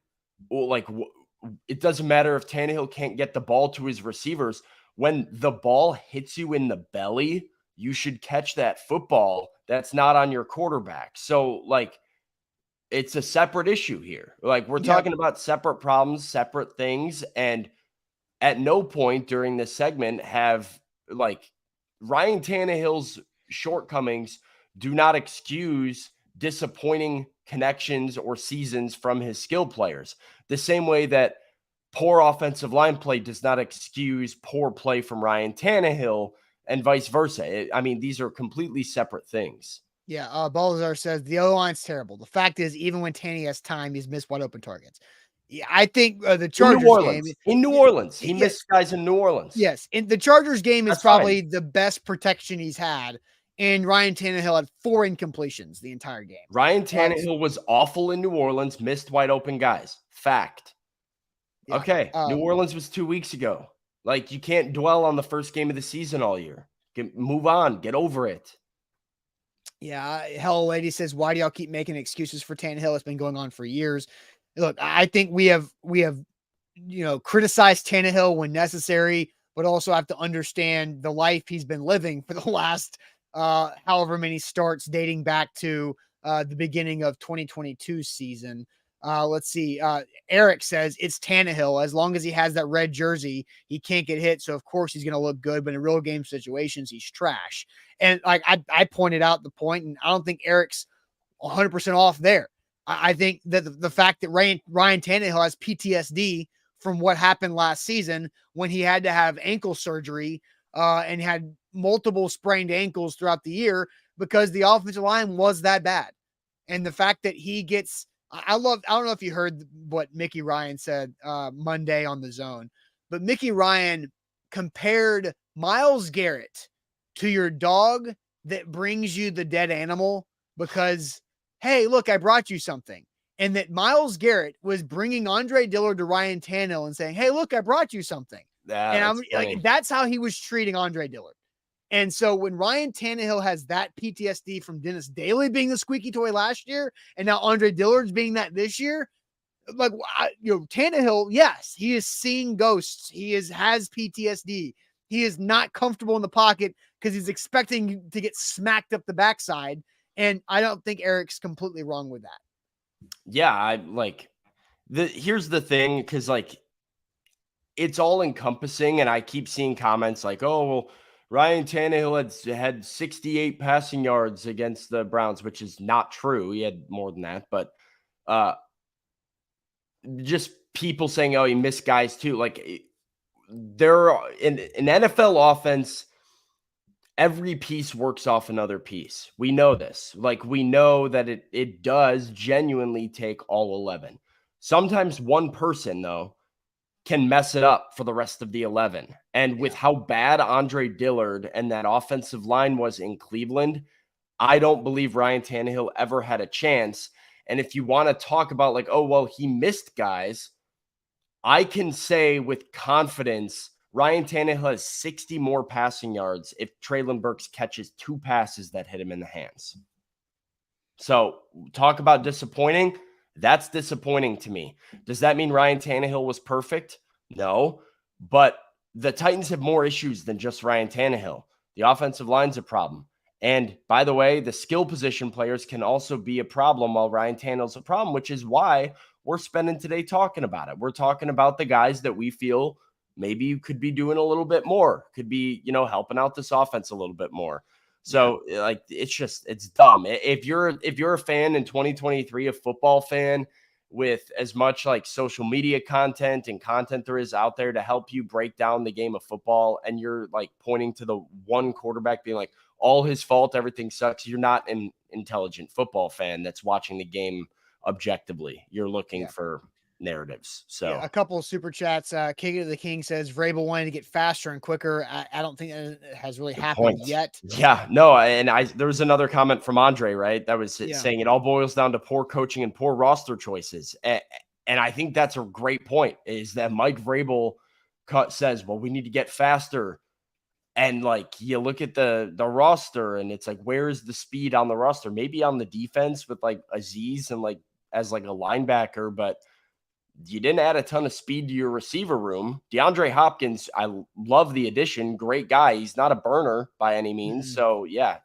doesn't matter if Tannehill can't get the ball to his receivers. When the ball hits you in the belly, you should catch that football. That's not on your quarterback. So, like, it's a separate issue here. Like, we're talking about separate problems, separate things, and at no point during this segment have, like, Ryan Tannehill's shortcomings do not excuse disappointing connections or seasons from his skill players. The same way that poor offensive line play does not excuse poor play from Ryan Tannehill and vice versa. I mean, these are completely separate things. Yeah, Balazar says the O-line's terrible. The fact is, even when Tanny has time, he's missed wide open targets. Yeah, I think the Chargers game in New Orleans, he missed guys in New Orleans. Yes, in the Chargers game is probably the best protection he's had. And Ryan Tannehill had 4 incompletions the entire game. Ryan Tannehill was awful in New Orleans, missed wide open guys. Fact. Yeah. Okay, New Orleans was 2 weeks ago. Like, you can't dwell on the first game of the season all year. Move on. Get over it. Yeah, Hello Lady says, why do y'all keep making excuses for Tannehill? It's been going on for years. Look, I think we have criticized Tannehill when necessary, but also have to understand the life he's been living for the last however many starts dating back to the beginning of 2022 season. Let's see. Eric says it's Tannehill. As long as he has that red jersey, he can't get hit. So of course he's going to look good, but in real game situations, he's trash. And like I pointed out the point, and I don't think Eric's 100% off there. I think that the fact that Ryan Tannehill has PTSD from what happened last season when he had to have ankle surgery and had multiple sprained ankles throughout the year because the offensive line was that bad. And the fact that he gets, I don't know if you heard what Mickey Ryan said Monday on The Zone, but Mickey Ryan compared Myles Garrett to your dog that brings you the dead animal because, hey, look, I brought you something. And that Myles Garrett was bringing Andre Dillard to Ryan Tannehill and saying, hey, look, I brought you something. That's how he was treating Andre Dillard. And so when Ryan Tannehill has that PTSD from Dennis Daly being the squeaky toy last year, and now Andre Dillard's being that this year, like Tannehill, yes, he is seeing ghosts. He has PTSD. He is not comfortable in the pocket because he's expecting to get smacked up the backside. And I don't think Eric's completely wrong with that. Yeah, I like here's the thing, because like it's all encompassing, and I keep seeing comments like, "Oh, well, Ryan Tannehill had 68 passing yards against the Browns," which is not true. He had more than that, but uh, just people saying, "Oh, he missed guys too." Like there are in an NFL offense, every piece works off another piece. We know this. Like we know that it does genuinely take all 11. Sometimes one person though can mess it up for the rest of the 11. And with how bad Andre Dillard and that offensive line was in Cleveland, I don't believe Ryan Tannehill ever had a chance. And if you want to talk about like, oh, well, he missed guys, I can say with confidence Ryan Tannehill has 60 more passing yards if Treylon Burks catches 2 passes that hit him in the hands. So talk about disappointing. That's disappointing to me. Does that mean Ryan Tannehill was perfect? No, but the Titans have more issues than just Ryan Tannehill. The offensive line's a problem. And by the way, the skill position players can also be a problem while Ryan Tannehill's a problem, which is why we're spending today talking about it. We're talking about the guys that we feel maybe you could be doing a little bit more, could be, helping out this offense a little bit more. So like it's dumb. If you're a fan in 2023, a football fan with as much like social media content and content there is out there to help you break down the game of football, and you're like pointing to the one quarterback being like all his fault, everything sucks, you're not an intelligent football fan that's watching the game objectively. You're looking for narratives. So a couple of super chats. King of the King says Vrabel wanted to get faster and quicker. I don't think that has really happened yet. Yeah, no, and there was another comment from Andre, right? That was saying it all boils down to poor coaching and poor roster choices. And I think that's a great point, is that Mike Vrabel says, well, we need to get faster. And like you look at the roster and it's like, where is the speed on the roster? Maybe on the defense with like Aziz and like as like a linebacker, but you didn't add a ton of speed to your receiver room. DeAndre Hopkins, I love the addition. Great guy. He's not a burner by any means. Mm-hmm. So, yeah,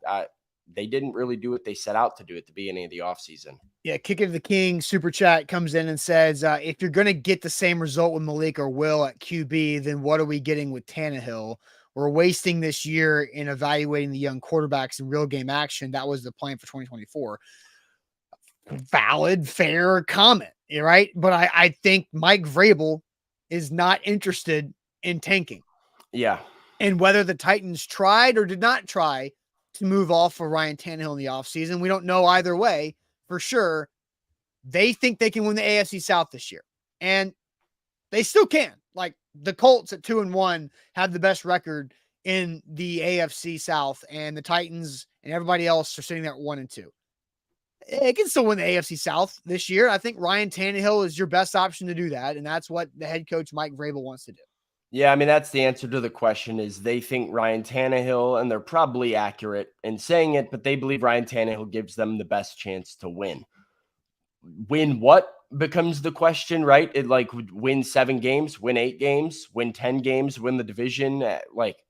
they didn't really do what they set out to do at the beginning of the offseason. Yeah, Kick of the King super chat comes in and says, if you're going to get the same result with Malik or Will at QB, then what are we getting with Tannehill? We're wasting this year in evaluating the young quarterbacks in real game action. That was the plan for 2024. Valid, fair comment. Right. But I think Mike Vrabel is not interested in tanking. Yeah. And whether the Titans tried or did not try to move off of Ryan Tannehill in the offseason, we don't know either way for sure. They think they can win the AFC South this year. And they still can. Like the Colts at 2-1 have the best record in the AFC South, and the Titans and everybody else are sitting there at 1-2. It can still win the AFC South this year. I think Ryan Tannehill is your best option to do that, and that's what the head coach Mike Vrabel wants to do. Yeah, I mean, that's the answer to the question is they think Ryan Tannehill, and they're probably accurate in saying it, but they believe Ryan Tannehill gives them the best chance to win. Win what becomes the question, right? It like win 7 games, win 8 games, win 10 games, win the division. Like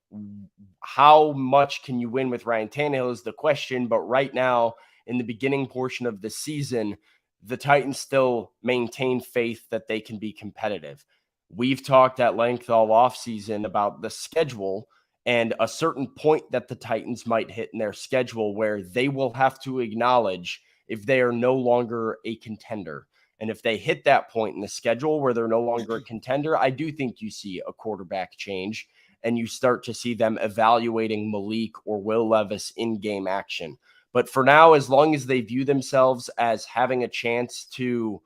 how much can you win with Ryan Tannehill is the question, but right now, in the beginning portion of the season, the Titans still maintain faith that they can be competitive. We've talked at length all offseason about the schedule and a certain point that the Titans might hit in their schedule where they will have to acknowledge if they are no longer a contender. And if they hit that point in the schedule where they're no longer a contender, I do think you see a quarterback change and you start to see them evaluating Malik or Will Levis in game action. But for now, as long as they view themselves as having a chance to,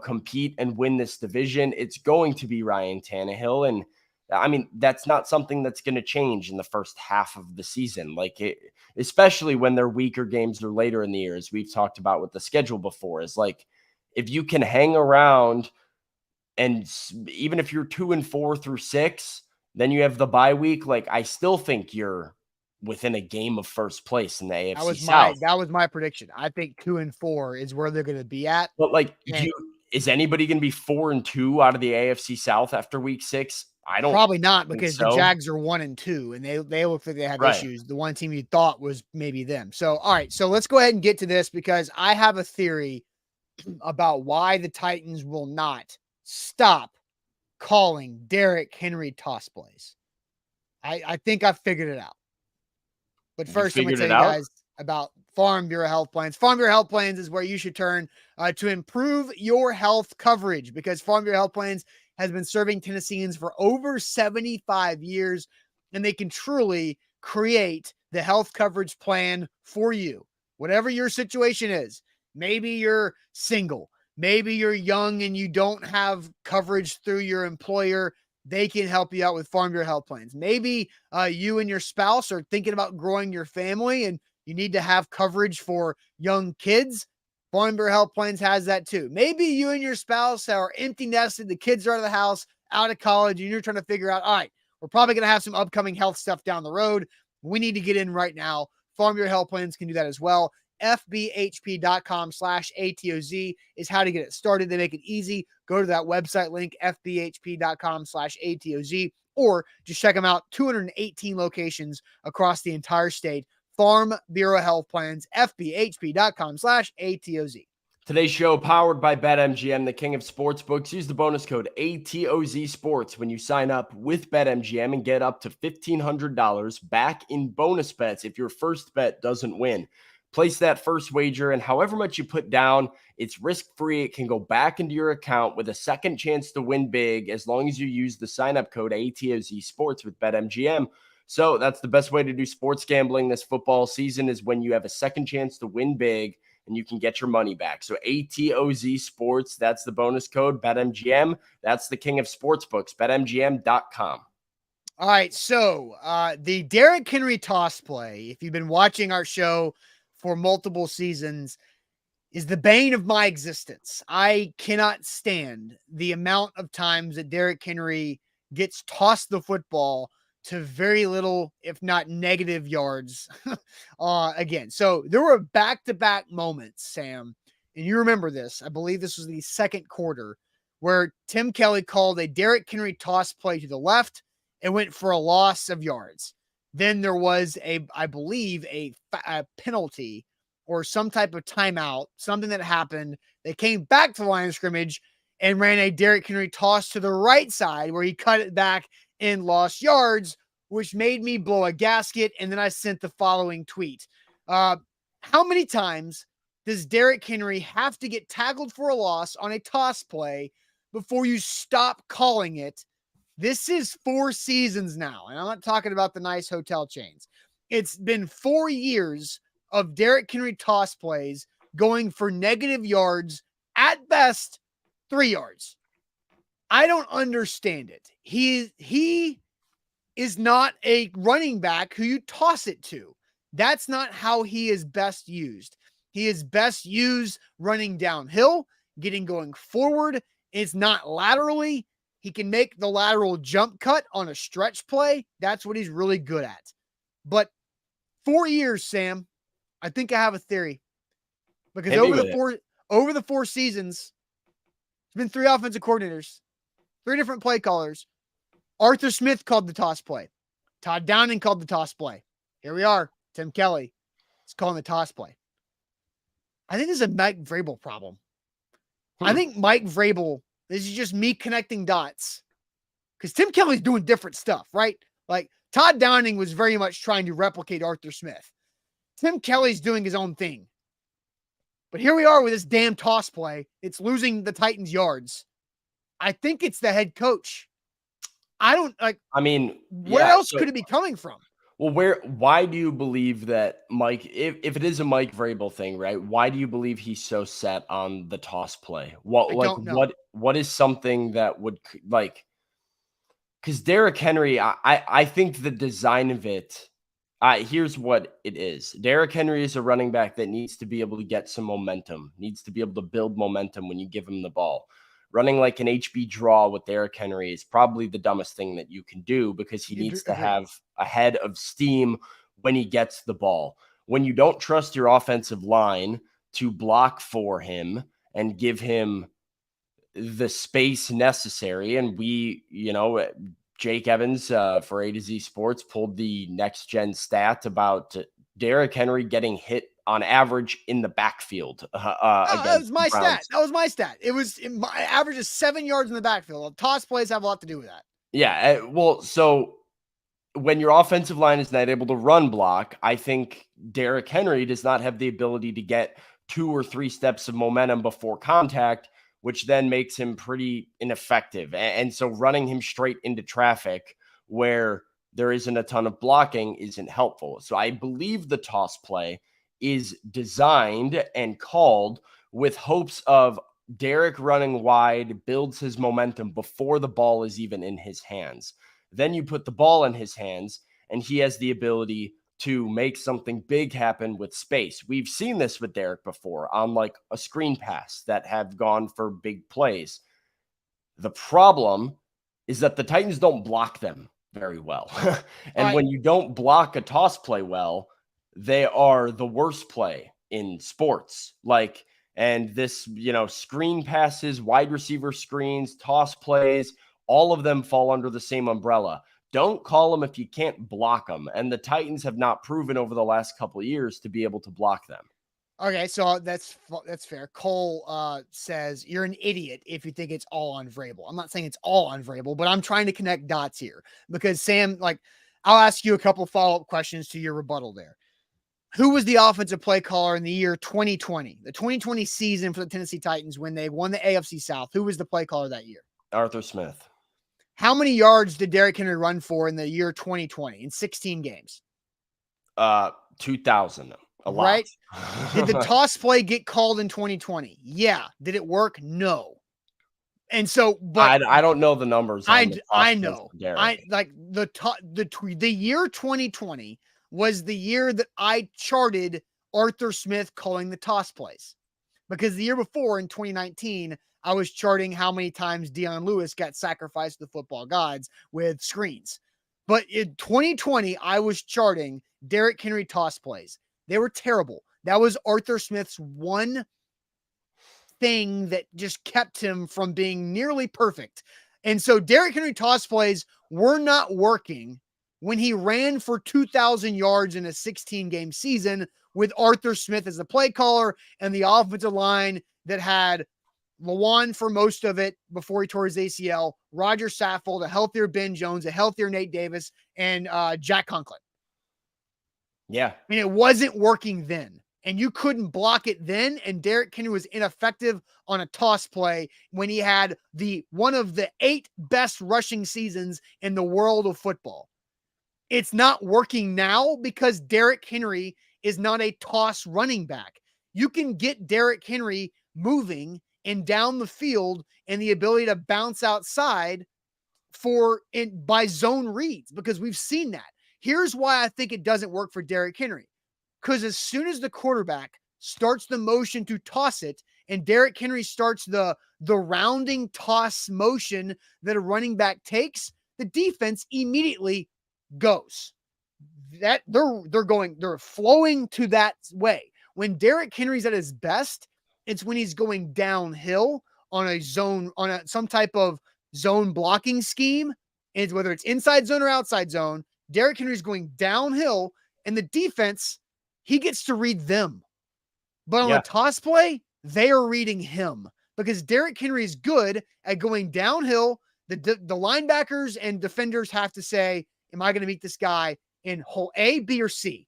compete and win this division, it's going to be Ryan Tannehill. And I mean, that's not something that's going to change in the first half of the season. Especially when they're weaker games or later in the year, as we've talked about with the schedule before, is like, if you can hang around and even if you're 2-4 through 6, then you have the bye week. Like, I still think you're within a game of first place in the AFC South. That was my prediction. I think 2-4 is where they're going to be at. But Is anybody going to be 4-2 out of the AFC South after week 6? I don't Probably not, think because the so. Jags are 1-2 and they look like they have Right. issues. The one team you thought was maybe them. So, all right. So let's go ahead and get to this, because I have a theory about why the Titans will not stop calling Derrick Henry toss plays. I think I figured it out. But You first, I'm going to figured tell it you out? guys about Farm Bureau Health Plans. Farm Bureau Health Plans is where you should turn to improve your health coverage, because Farm Bureau Health Plans has been serving Tennesseans for over 75 years, and they can truly create the health coverage plan for you. Whatever your situation is, maybe you're single, maybe you're young and you don't have coverage through your employer, they can help you out with Farm Bureau Health Plans. Maybe you and your spouse are thinking about growing your family and you need to have coverage for young kids. Farm Bureau Health Plans has that too. Maybe you and your spouse are empty nested, the kids are out of the house, out of college, and you're trying to figure out, all right, we're probably going to have some upcoming health stuff down the road. We need to get in right now. Farm Bureau Health Plans can do that as well. FBHP.com/ATOZ is how to get it started. They make it easy. Go to that website link, FBHP.com/ATOZ, or just check them out. 218 locations across the entire state. Farm Bureau Health Plans, FBHP.com/ATOZ. Today's show powered by BetMGM, the king of sportsbooks. Use the bonus code ATOZ Sports when you sign up with BetMGM and get up to $1,500 back in bonus bets if your first bet doesn't win. Place that first wager, and however much you put down, it's risk-free. It can go back into your account with a second chance to win big as long as you use the sign-up code ATOZ Sports with BetMGM. So that's the best way to do sports gambling this football season, is when you have a second chance to win big and you can get your money back. So ATOZ Sports, that's the bonus code. BetMGM, that's the king of sportsbooks. BetMGM.com. All right, so the Derrick Henry toss play, if you've been watching our show for multiple seasons, is the bane of my existence. I cannot stand the amount of times that Derrick Henry gets tossed the football to very little, if not negative yards. Again, so there were back-to-back moments, Sam, and you remember this. I believe this was the second quarter, where Tim Kelly called a Derrick Henry toss play to the left and went for a loss of yards. Then there was I believe, a penalty or some type of timeout, something that happened. They came back to the line of scrimmage and ran a Derrick Henry toss to the right side where he cut it back and lost yards, which made me blow a gasket. And then I sent the following tweet. How many times does Derrick Henry have to get tackled for a loss on a toss play before you stop calling it? This is 4 seasons now, and I'm not talking about the nice hotel chains. It's been 4 years of Derrick Henry toss plays going for negative yards, at best 3 yards. I don't understand it. He is not a running back who you toss it to. That's not how he is best used. He is best used running downhill, getting going forward. It's not laterally. He can make the lateral jump cut on a stretch play. That's what he's really good at. But 4 years, Sam, I think I have a theory. Because over the 4 seasons, there's been 3 offensive coordinators, 3 different play callers. Arthur Smith called the toss play. Todd Downing called the toss play. Here we are. Tim Kelly is calling the toss play. I think this is a Mike Vrabel problem. I think Mike Vrabel, this is just me connecting dots, because Tim Kelly's doing different stuff, right? Like Todd Downing was very much trying to replicate Arthur Smith. Tim Kelly's doing his own thing. But here we are with this damn toss play. It's losing the Titans yards. I think it's the head coach. I don't like. I mean, where else could it be coming from? Well, why do you believe that Mike, if it is a Mike Vrabel thing, right? Why do you believe he's so set on the toss play? I don't know. What is something that would, like, because Derrick Henry, I think the design of it, here's what it is. Derrick Henry is a running back that needs to be able to get some momentum, needs to be able to build momentum when you give him the ball. Running like an HB draw with Derrick Henry is probably the dumbest thing that you can do, because he needs to have a head of steam when he gets the ball. When you don't trust your offensive line to block for him and give him the space necessary. And we, Jake Evans for A to Z Sports pulled the next gen stat about Derrick Henry getting hit on average in the backfield That was against the my stat. Browns. That was my stat. My average is 7 yards in the backfield. Toss plays have a lot to do with that. Yeah. Well, so when your offensive line is not able to run block, I think Derrick Henry does not have the ability to get 2 or 3 steps of momentum before contact, which then makes him pretty ineffective. And so running him straight into traffic where there isn't a ton of blocking isn't helpful. So I believe the toss play is designed and called with hopes of Derrick running wide, builds his momentum before the ball is even in his hands. Then you put the ball in his hands, and he has the ability to make something big happen with space. We've seen this with Derrick before on like a screen pass that have gone for big plays. The problem is that the Titans don't block them very well. And when you don't block a toss play well, they are the worst play in sports. And this, screen passes, wide receiver screens, toss plays, all of them fall under the same umbrella. Don't call them if you can't block them. And the Titans have not proven over the last couple of years to be able to block them. Okay, so that's fair. Cole says you're an idiot if you think it's all on Vrabel. I'm not saying it's all on Vrabel, but I'm trying to connect dots here because Sam, I'll ask you a couple follow-up questions to your rebuttal there. Who was the offensive play caller in the year 2020, the 2020 season for the Tennessee Titans when they won the AFC South? Who was the play caller that year? Arthur Smith. How many yards did Derrick Henry run for in the year 2020 in 16 games? 2,000. A lot. Right? Did the toss play get called in 2020? Yeah. Did it work? No. And so, but I don't know the numbers. I know. The year 2020 was the year that I charted Arthur Smith calling the toss plays, because the year before in 2019, I was charting how many times Deion Lewis got sacrificed to the football gods with screens. But in 2020, I was charting Derrick Henry toss plays. They were terrible. That was Arthur Smith's one thing that just kept him from being nearly perfect. And so Derrick Henry toss plays were not working when he ran for 2,000 yards in a 16-game season with Arthur Smith as the play caller and the offensive line that had Lawan for most of it before he tore his ACL, Roger Saffold, a healthier Ben Jones, a healthier Nate Davis, and Jack Conklin. Yeah. I mean, it wasn't working then. And you couldn't block it then. And Derrick Henry was ineffective on a toss play when he had one of the 8 best rushing seasons in the world of football. It's not working now because Derrick Henry is not a toss running back. You can get Derrick Henry moving and down the field and the ability to bounce outside by zone reads, because we've seen that. Here's why I think it doesn't work for Derrick Henry. Because as soon as the quarterback starts the motion to toss it, and Derrick Henry starts the rounding toss motion that a running back takes, the defense immediately goes. That they're flowing to that way. When Derrick Henry's at his best, it's when he's going downhill on some type of zone blocking scheme, and whether it's inside zone or outside zone, Derrick Henry's going downhill, and the defense, he gets to read them. But on a toss play, they are reading him because Derrick Henry is good at going downhill. The linebackers and defenders have to say, am I going to meet this guy in hole A, B, or C?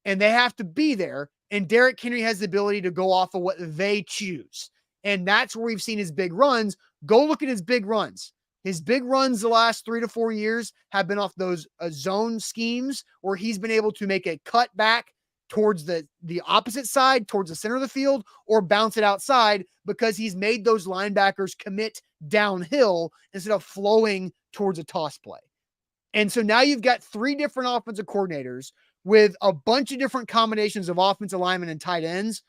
And they have to be there. And Derrick Henry has the ability to go off of what they choose. And that's where we've seen his big runs. Go look at his big runs. His big runs the last 3 to 4 years have been off those zone schemes where he's been able to make a cut back towards the opposite side, towards the center of the field, or bounce it outside because he's made those linebackers commit downhill instead of flowing towards a toss play. And so now you've got 3 different offensive coordinators with a bunch of different combinations of offensive linemen and tight ends,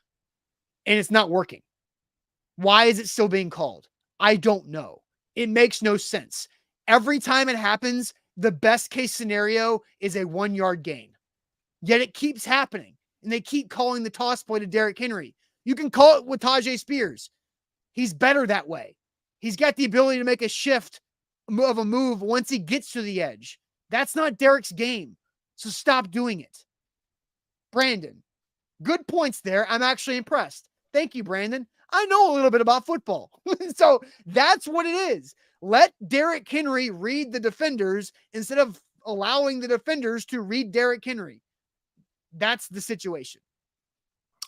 and it's not working. Why is it still being called? I don't know. It makes no sense. Every time it happens, the best case scenario is a 1-yard gain. Yet it keeps happening, and they keep calling the toss play to Derrick Henry. You can call it with Tajay Spears. He's better that way. He's got the ability to make a shift of a move once he gets to the edge. That's not Derek's game. So stop doing it. Brandon, good points there. I'm actually impressed. Thank you, Brandon. I know a little bit about football. So that's what it is. Let Derrick Henry read the defenders instead of allowing the defenders to read Derrick Henry. That's the situation.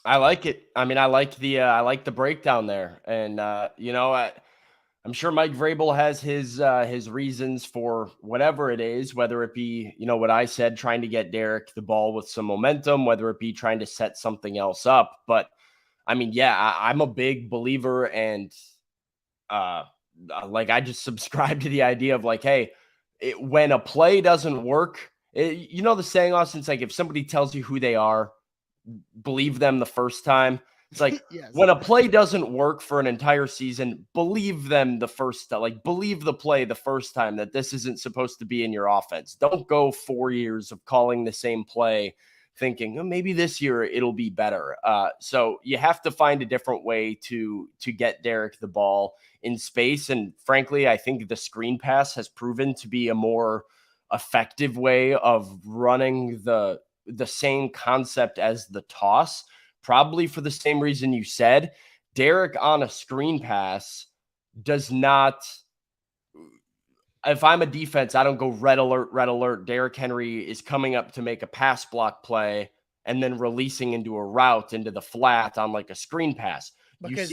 I like it. I mean, I like the breakdown there. And I'm sure Mike Vrabel has his reasons for whatever it is, whether it be, what I said, trying to get Derek the ball with some momentum, whether it be trying to set something else up. But I mean, yeah, I'm a big believer, and I just subscribe to the idea of like, hey, when a play doesn't work, the saying, Austin, it's like if somebody tells you who they are, believe them the first time. It's like yes. When a play doesn't work for an entire season, believe them the first time. Like, believe the play the first time that this isn't supposed to be in your offense. Don't go 4 years of calling the same play thinking, oh, maybe this year it'll be better. So you have to find a different way to get Derek the ball in space. And frankly, I think the screen pass has proven to be a more effective way of running the same concept as the toss, probably for the same reason you said. Derek on a screen pass does not, if I'm a defense, I don't go red alert, red alert. Derrick Henry is coming up to make a pass block play and then releasing into a route into the flat on like a screen pass. Because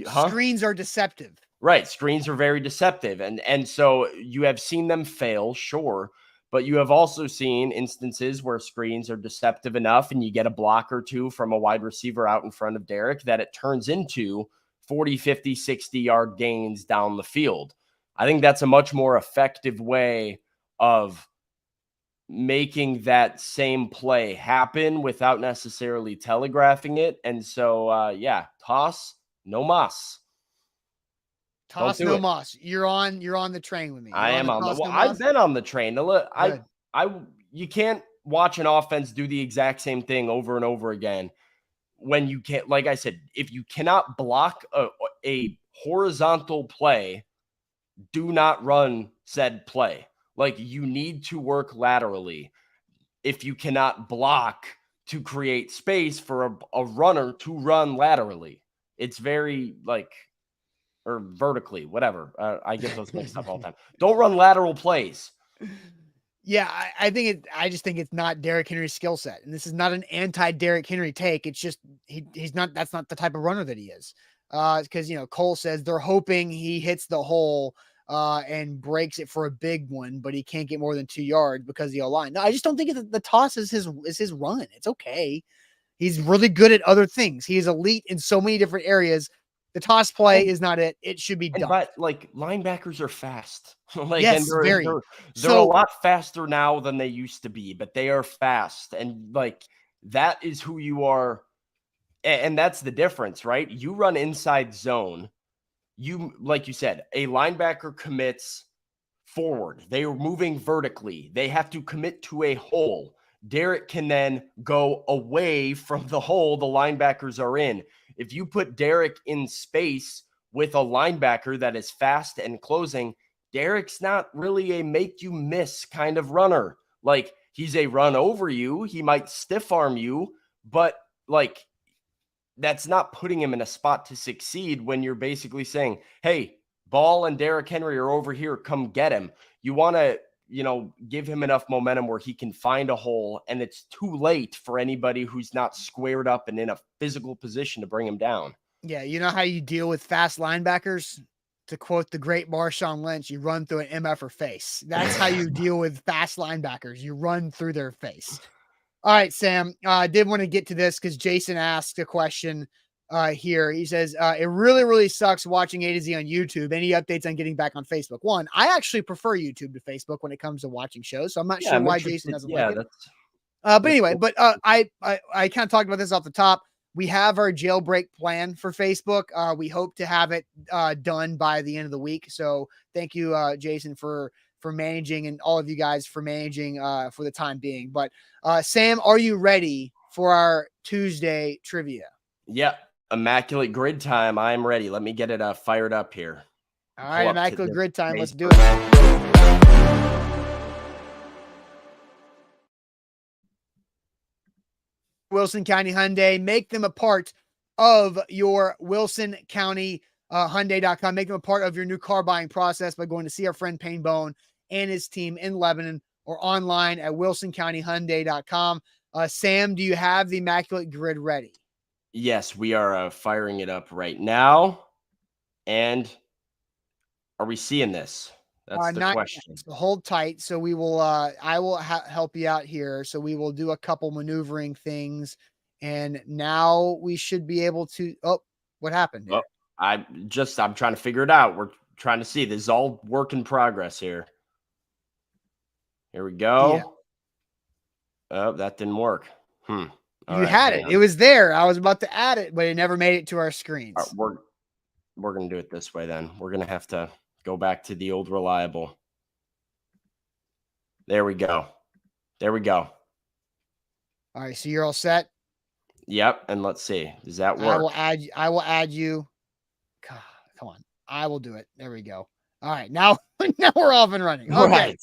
screens are deceptive. Right. Screens are very deceptive. And so you have seen them fail, sure. But you have also seen instances where screens are deceptive enough and you get a block or two from a wide receiver out in front of Derek that it turns into 40, 50, 60-yard gains down the field. I think that's a much more effective way of making that same play happen without necessarily telegraphing it. And so, toss, no mas. Toss no moss. You're on the train with me. I am on the well, I've been on the train. Look, you can't watch an offense do the exact same thing over and over again when you can't, like I said, if you cannot block a horizontal play, do not run said play. Like, you need to work laterally. If you cannot block to create space for a runner to run laterally, it's very or vertically, whatever. I get those mixed up all the time. Don't run lateral plays. Yeah, I just think it's not Derrick Henry's skill set. And this is not an anti-Derrick Henry take. It's just he's not, that's not the type of runner that he is. Because Cole says they're hoping he hits the hole and breaks it for a big one, but he can't get more than 2 yards because of the O-line. No, I just don't think the toss is his run. It's okay. He's really good at other things. He is elite in so many different areas. The toss play is not it. It should be done. But linebackers are fast. Yes, they're a lot faster now than they used to be, but they are fast. And that is who you are. And that's the difference, right? You run inside zone. Like you said, a linebacker commits forward. They are moving vertically. They have to commit to a hole. Derek can then go away from the hole the linebackers are in. If you put Derek in space with a linebacker that is fast and closing, Derek's not really a make you miss kind of runner. Like, he's a run over you. He might stiff arm you, but that's not putting him in a spot to succeed when you're basically saying, hey, Ball and Derrick Henry are over here. Come get him. You want to, give him enough momentum where he can find a hole, and it's too late for anybody who's not squared up and in a physical position to bring him down. Yeah, you know how you deal with fast linebackers? To quote the great Marshawn Lynch, you run through an MF face. That's how you deal with fast linebackers. You run through their face. All right, Sam, I did want to get to this because Jason asked a question here. He says, it really, really sucks watching A to Z on YouTube. Any updates on getting back on Facebook? One, I actually prefer YouTube to Facebook when it comes to watching shows, so I'm not sure why Jason doesn't like it. But anyway, cool. I kind of talked about this off the top. We have our jailbreak plan for Facebook. We hope to have it done by the end of the week. So thank you, Jason, for managing, and all of you guys for managing for the time being. But Sam, are you ready for our Tuesday trivia? Yeah. Immaculate grid time. I'm ready. Let me get it fired up here. All pull right, up to Immaculate the Grid time. Let's do Facebook. it. Wilson County Hyundai. Make them a part of your Wilson County Hyundai.com. Make them a part of your new car buying process by going to see our friend Payne Bone and his team in Lebanon or online at wilsoncountyhyundai.com. Sam, do you have the Immaculate Grid ready? Yes, we are firing it up right now. And are we seeing this? That's the Not question. yet. So hold tight. So we will. I will help you out here. So we will do a couple maneuvering things, and now we should be able to. Oh, what happened Oh, here? I'm trying to figure it out. We're trying to see. This is all work in progress here. Here we Yeah, go. Oh, that didn't work. All you right, had hang it. on. It was there. I was about to add it, but it never made it to our All screens. right, we're gonna do it this way then. We're gonna have to go back to the old reliable. There we go. There we go. All right, so you're all set. Yep. And let's see. Does that I will work? add. I will add you. God, come on. I will do it. There we go. All right, now now we're off and running. Okay. Right.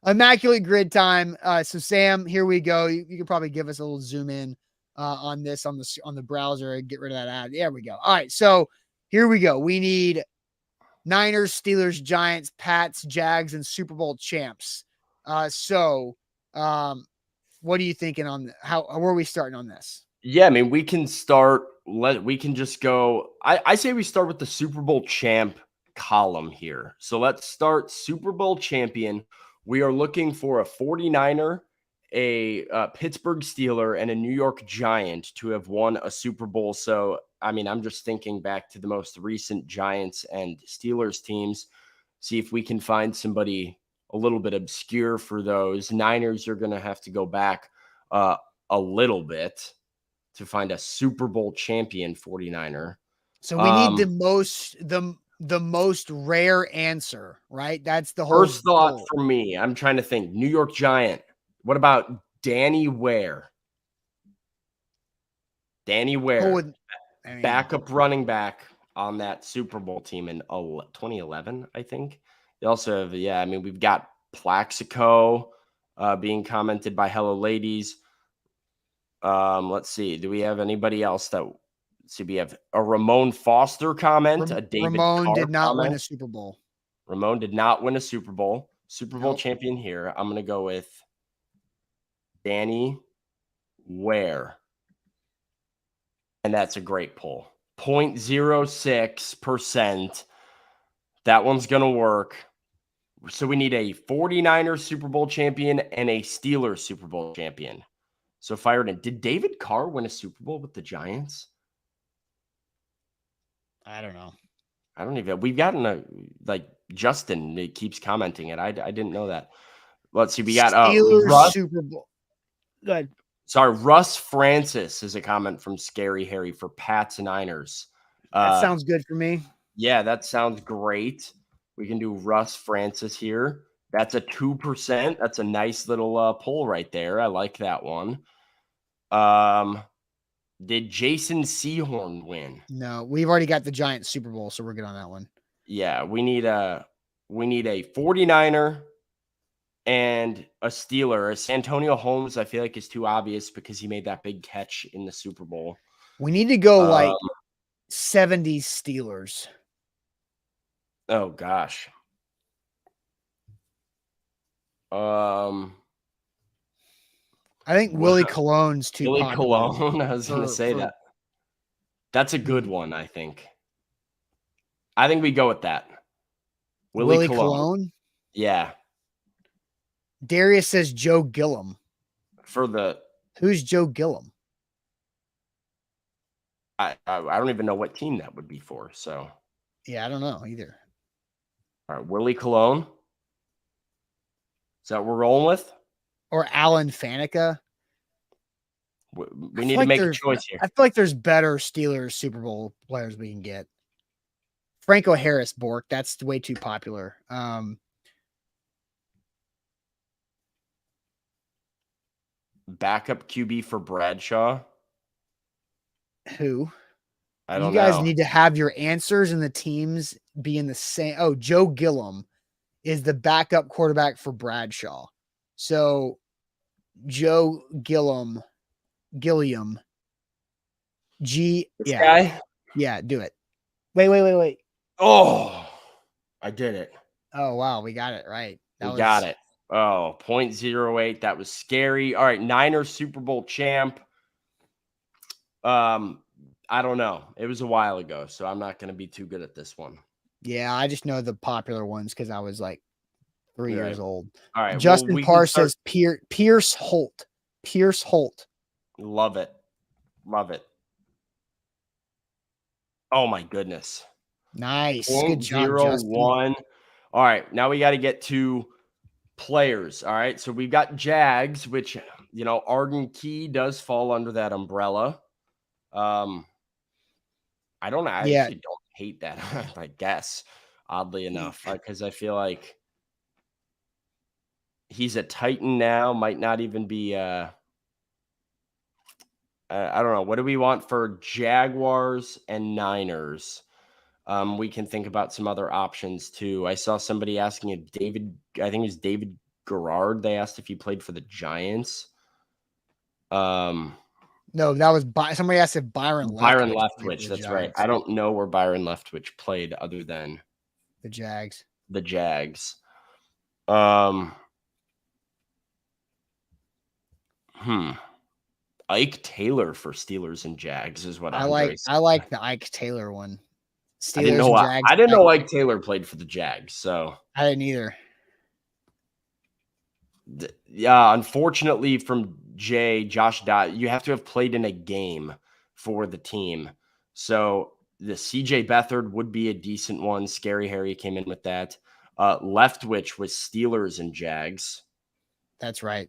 Immaculate Grid time. So Sam, here we go. You could probably give us a little zoom in on this on the browser and get rid of that ad. There we go. All right, so here we go. We need Niners, Steelers, Giants, Pats, Jags, and Super Bowl champs. What are you thinking on how where are we starting on this? Yeah, I mean, we can start. We can just go. I say we start with the Super Bowl champ column here. So let's start Super Bowl champion. We are looking for a 49er, a Pittsburgh Steeler, and a New York Giant to have won a Super Bowl. So, I mean, I'm just thinking back to the most recent Giants and Steelers teams. See if we can find somebody a little bit obscure for those. Niners are going to have to go back a little bit to find a Super Bowl champion 49er. So we need the most rare answer, right? That's the whole First thought goal. for me, I'm trying to think. New York Giant. What about Danny Ware? Danny Ware, backup running back on that Super Bowl team in 2011, I think. They also have, I mean, we've got Plaxico being commented by Hello Ladies. Let's see. Do we have anybody else that? See, we have a Ramon Foster comment, a David Ramon Carr did not win comment. a Super Bowl. Ramon did not win a Super Bowl. Super Bowl Nope. champion here. I'm going to go with Danny Ware. And that's a great pull. 0.06%. That one's going to work. So we need a 49ers Super Bowl champion and a Steelers Super Bowl champion. So fired in. Did David Carr win a Super Bowl with the Giants? I don't know. I don't even. We've gotten a Justin. It keeps commenting it. I didn't know that. Let's see. We got Steelers Russ. Super Bowl. Good. Sorry, Russ Francis is a comment from Scary Harry for Pats and Niners. That sounds good for me. Yeah, that sounds great. We can do Russ Francis here. That's a 2%. That's a nice little pull right there. I like that one. Did Jason Sehorn win? No, we've already got the Giants Super Bowl, so we're good on that one. Yeah, we need a 49er and a Steeler. Santonio Holmes, I feel like, is too obvious because he made that big catch in the Super Bowl. We need to go like 70s Steelers. Oh gosh. I think Willie Cologne's too Willie popular. Cologne. I was going to say that. That's a good one, I think. I think we go with that. Willie Cologne. Yeah. Darius says Joe Gillum. Who's Joe Gillum? I don't even know what team that would be for. So yeah, I don't know either. All right, Willie Cologne. Is that what we're rolling with? Or Alan Faneca. We need to make a choice here. I feel like there's better Steelers Super Bowl players we can get. Franco Harris Bork. That's way too popular. Backup QB for Bradshaw. Who? I You don't guys know. need to have your answers and the teams be in the same. Oh, Joe Gillum is the backup quarterback for Bradshaw. So Joe Gilliam, This guy? Yeah, do it. Wait. Oh, I did it. Oh, wow, we got it right. We got it. Oh, 0.08. That was scary. All right, Niners Super Bowl champ. I don't know. It was a while ago, so I'm not going to be too good at this one. Yeah, I just know the popular ones because I was like 3 years Right. old. All right. Justin we Parr can start. says Pierce Holt. Pierce Holt. Love it. Love it. Oh, my goodness. Nice. Good job, Justin. 0.01. All right. Now we got to get to players. All right. So we've got Jags, which, Arden Key does fall under that umbrella. I actually don't hate that, I guess, oddly enough, because I feel like he's a Titan now, might not even be I don't know. What do we want for Jaguars and Niners? We can think about some other options too. I saw somebody asking if I think it was David Garrard. They asked if he played for the Giants. No, that was somebody asked if Byron Leftwich. That's right. Giants. I don't know where Byron Leftwich played other than the Jags. The Jags. Ike Taylor for Steelers and Jags is what I like the Ike Taylor one. Steelers and Jags. I didn't know Ike Taylor played for the Jags, so I didn't either. Yeah, unfortunately, from Josh Dot, you have to have played in a game for the team. So the CJ Beathard would be a decent one. Scary Harry came in with that. Leftwich was Steelers and Jags. That's right.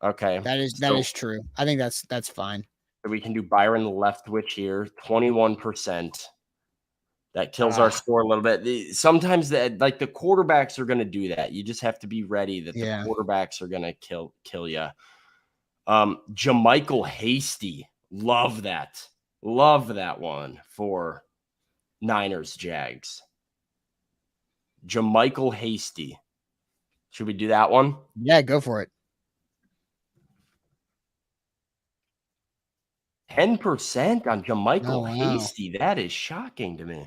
Okay. That is true. I think that's fine. We can do Byron Leftwich here, 21%. That kills our score a little bit. Sometimes the quarterbacks are going to do that. You just have to be ready that the quarterbacks are going to kill you. Jamichael Hasty. Love that. Love that one for Niners Jags. Jamichael Hasty. Should we do that one? Yeah, go for it. 10% on Jamichael Hasty. That is shocking to me.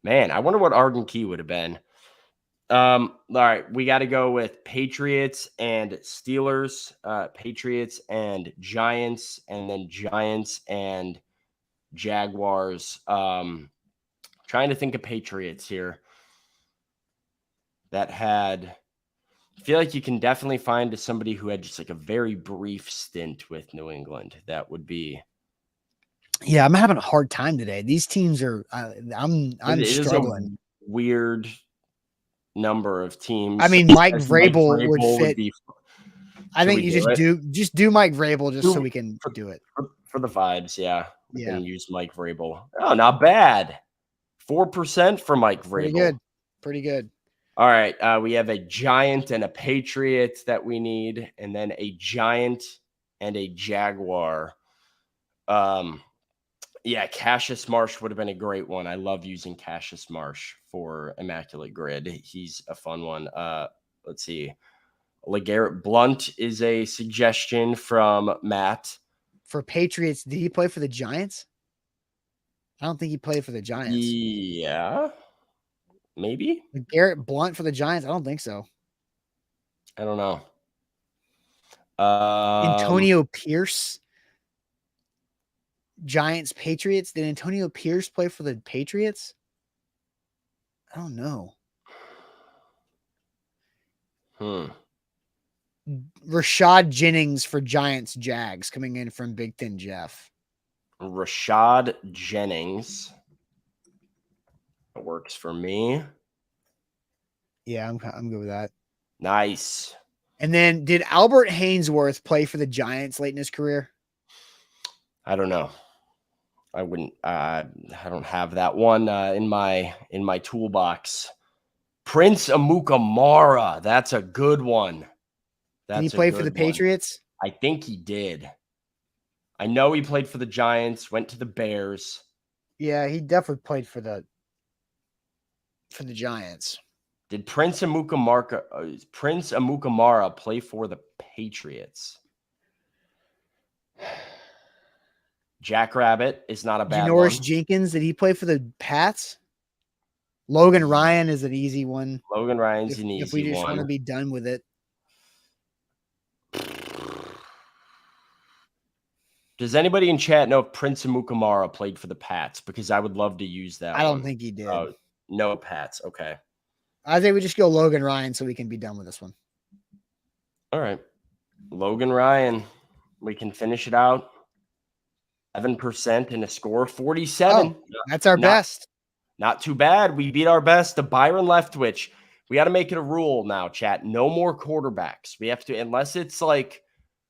Man, I wonder what Arden Key would have been. All right, we got to go with Patriots and Steelers, Patriots and Giants, and then Giants and Jaguars. Trying to think of Patriots here that had. I feel like you can definitely find somebody who had just like a very brief stint with New England. That would be. Yeah, I'm having a hard time today. These teams are. I'm struggling. Weird number of teams. I mean, Mike Vrabel would fit. I think you just do Mike Vrabel just so we can do it for the vibes. Yeah, we can use Mike Vrabel. Oh, not bad. 4% for Mike Vrabel. Pretty good. All right, we have a Giant and a Patriot that we need, and then a Giant and a Jaguar. Yeah, Cassius Marsh would have been a great one. I love using Cassius Marsh for Immaculate Grid. He's a fun one. Let's see. LeGarrette Blount is a suggestion from Matt. For Patriots, did he play for the Giants? I don't think he played for the Giants. Yeah, maybe. LeGarrette Blount for the Giants? I don't think so. I don't know. Antonio Pierce? Giants, Patriots. Did Antonio Pierce play for the Patriots? I don't know. Rashad Jennings for Giants, Jags, coming in from Big Ten Jeff. Rashad Jennings. That works for me. Yeah, I'm good with that. Nice. And then did Albert Hainsworth play for the Giants late in his career? I don't know. I wouldn't. I don't have that one in my toolbox. Prince Amukamara. That's a good one. Did he play for the Patriots? I think he did. I know he played for the Giants. Went to the Bears. Yeah, he definitely played for the Giants. Did Prince Amukamara play for the Patriots? Jackrabbit is not a bad Janoris one. Jenkins, did he play for the Pats? Logan Ryan is an easy one. Logan Ryan's an If we easy just want to one. be done with it. Does anybody in chat know if Prince Amukamara played for the Pats? Because I would love to use that I one. don't think he did. No Pats. Okay. I think we just go Logan Ryan so we can be done with this one. All right. Logan Ryan. We can finish it out. 7% and a score of 47. Oh, that's our best. Not too bad. We beat our best. The Byron Leftwich. We got to make it a rule now, chat. No more quarterbacks. We have to,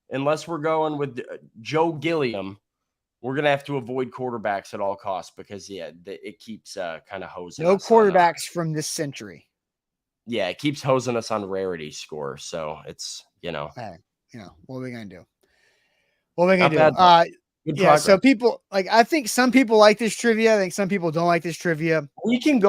unless we're going with Joe Gilliam, we're going to have to avoid quarterbacks at all costs because, it keeps kind of hosing no us. No quarterbacks from this century. Yeah, it keeps hosing us on rarity score. So it's, Hey, what are we going to do? What are we going to do? Good yeah, progress. so people I think some people like this trivia. I think some people don't like this trivia. We can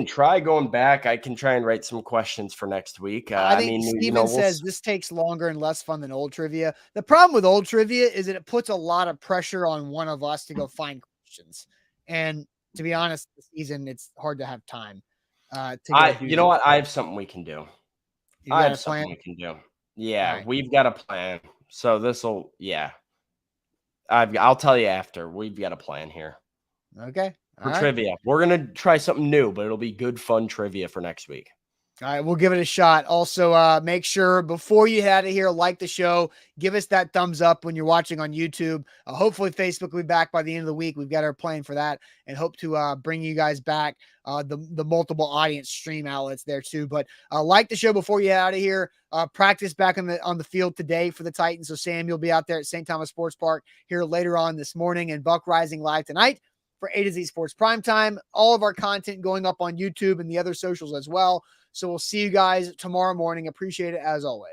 try going back. I can try and write some questions for next week. I think Steven says this takes longer and less fun than old trivia. The problem with old trivia is that it puts a lot of pressure on one of us to go find questions. And to be honest, this season, it's hard to have time. You know what? I have something we can do. I have something we can do. Yeah, right. We've got a plan. So I'll tell you after. We've got a plan here. Okay. For trivia. We're going to try something new, but it'll be good, fun trivia for next week. All right, we'll give it a shot. Also, make sure before you head out of here, like the show, give us that thumbs up when you're watching on YouTube. Hopefully, Facebook will be back by the end of the week. We've got our plan for that, and hope to bring you guys back the multiple audience stream outlets there too. But like the show before you head out of here. Practice back on the field today for the Titans. So Sam, you'll be out there at St. Thomas Sports Park here later on this morning, and Buck Rising live tonight for A to Z Sports Primetime. All of our content going up on YouTube and the other socials as well. So we'll see you guys tomorrow morning. Appreciate it as always.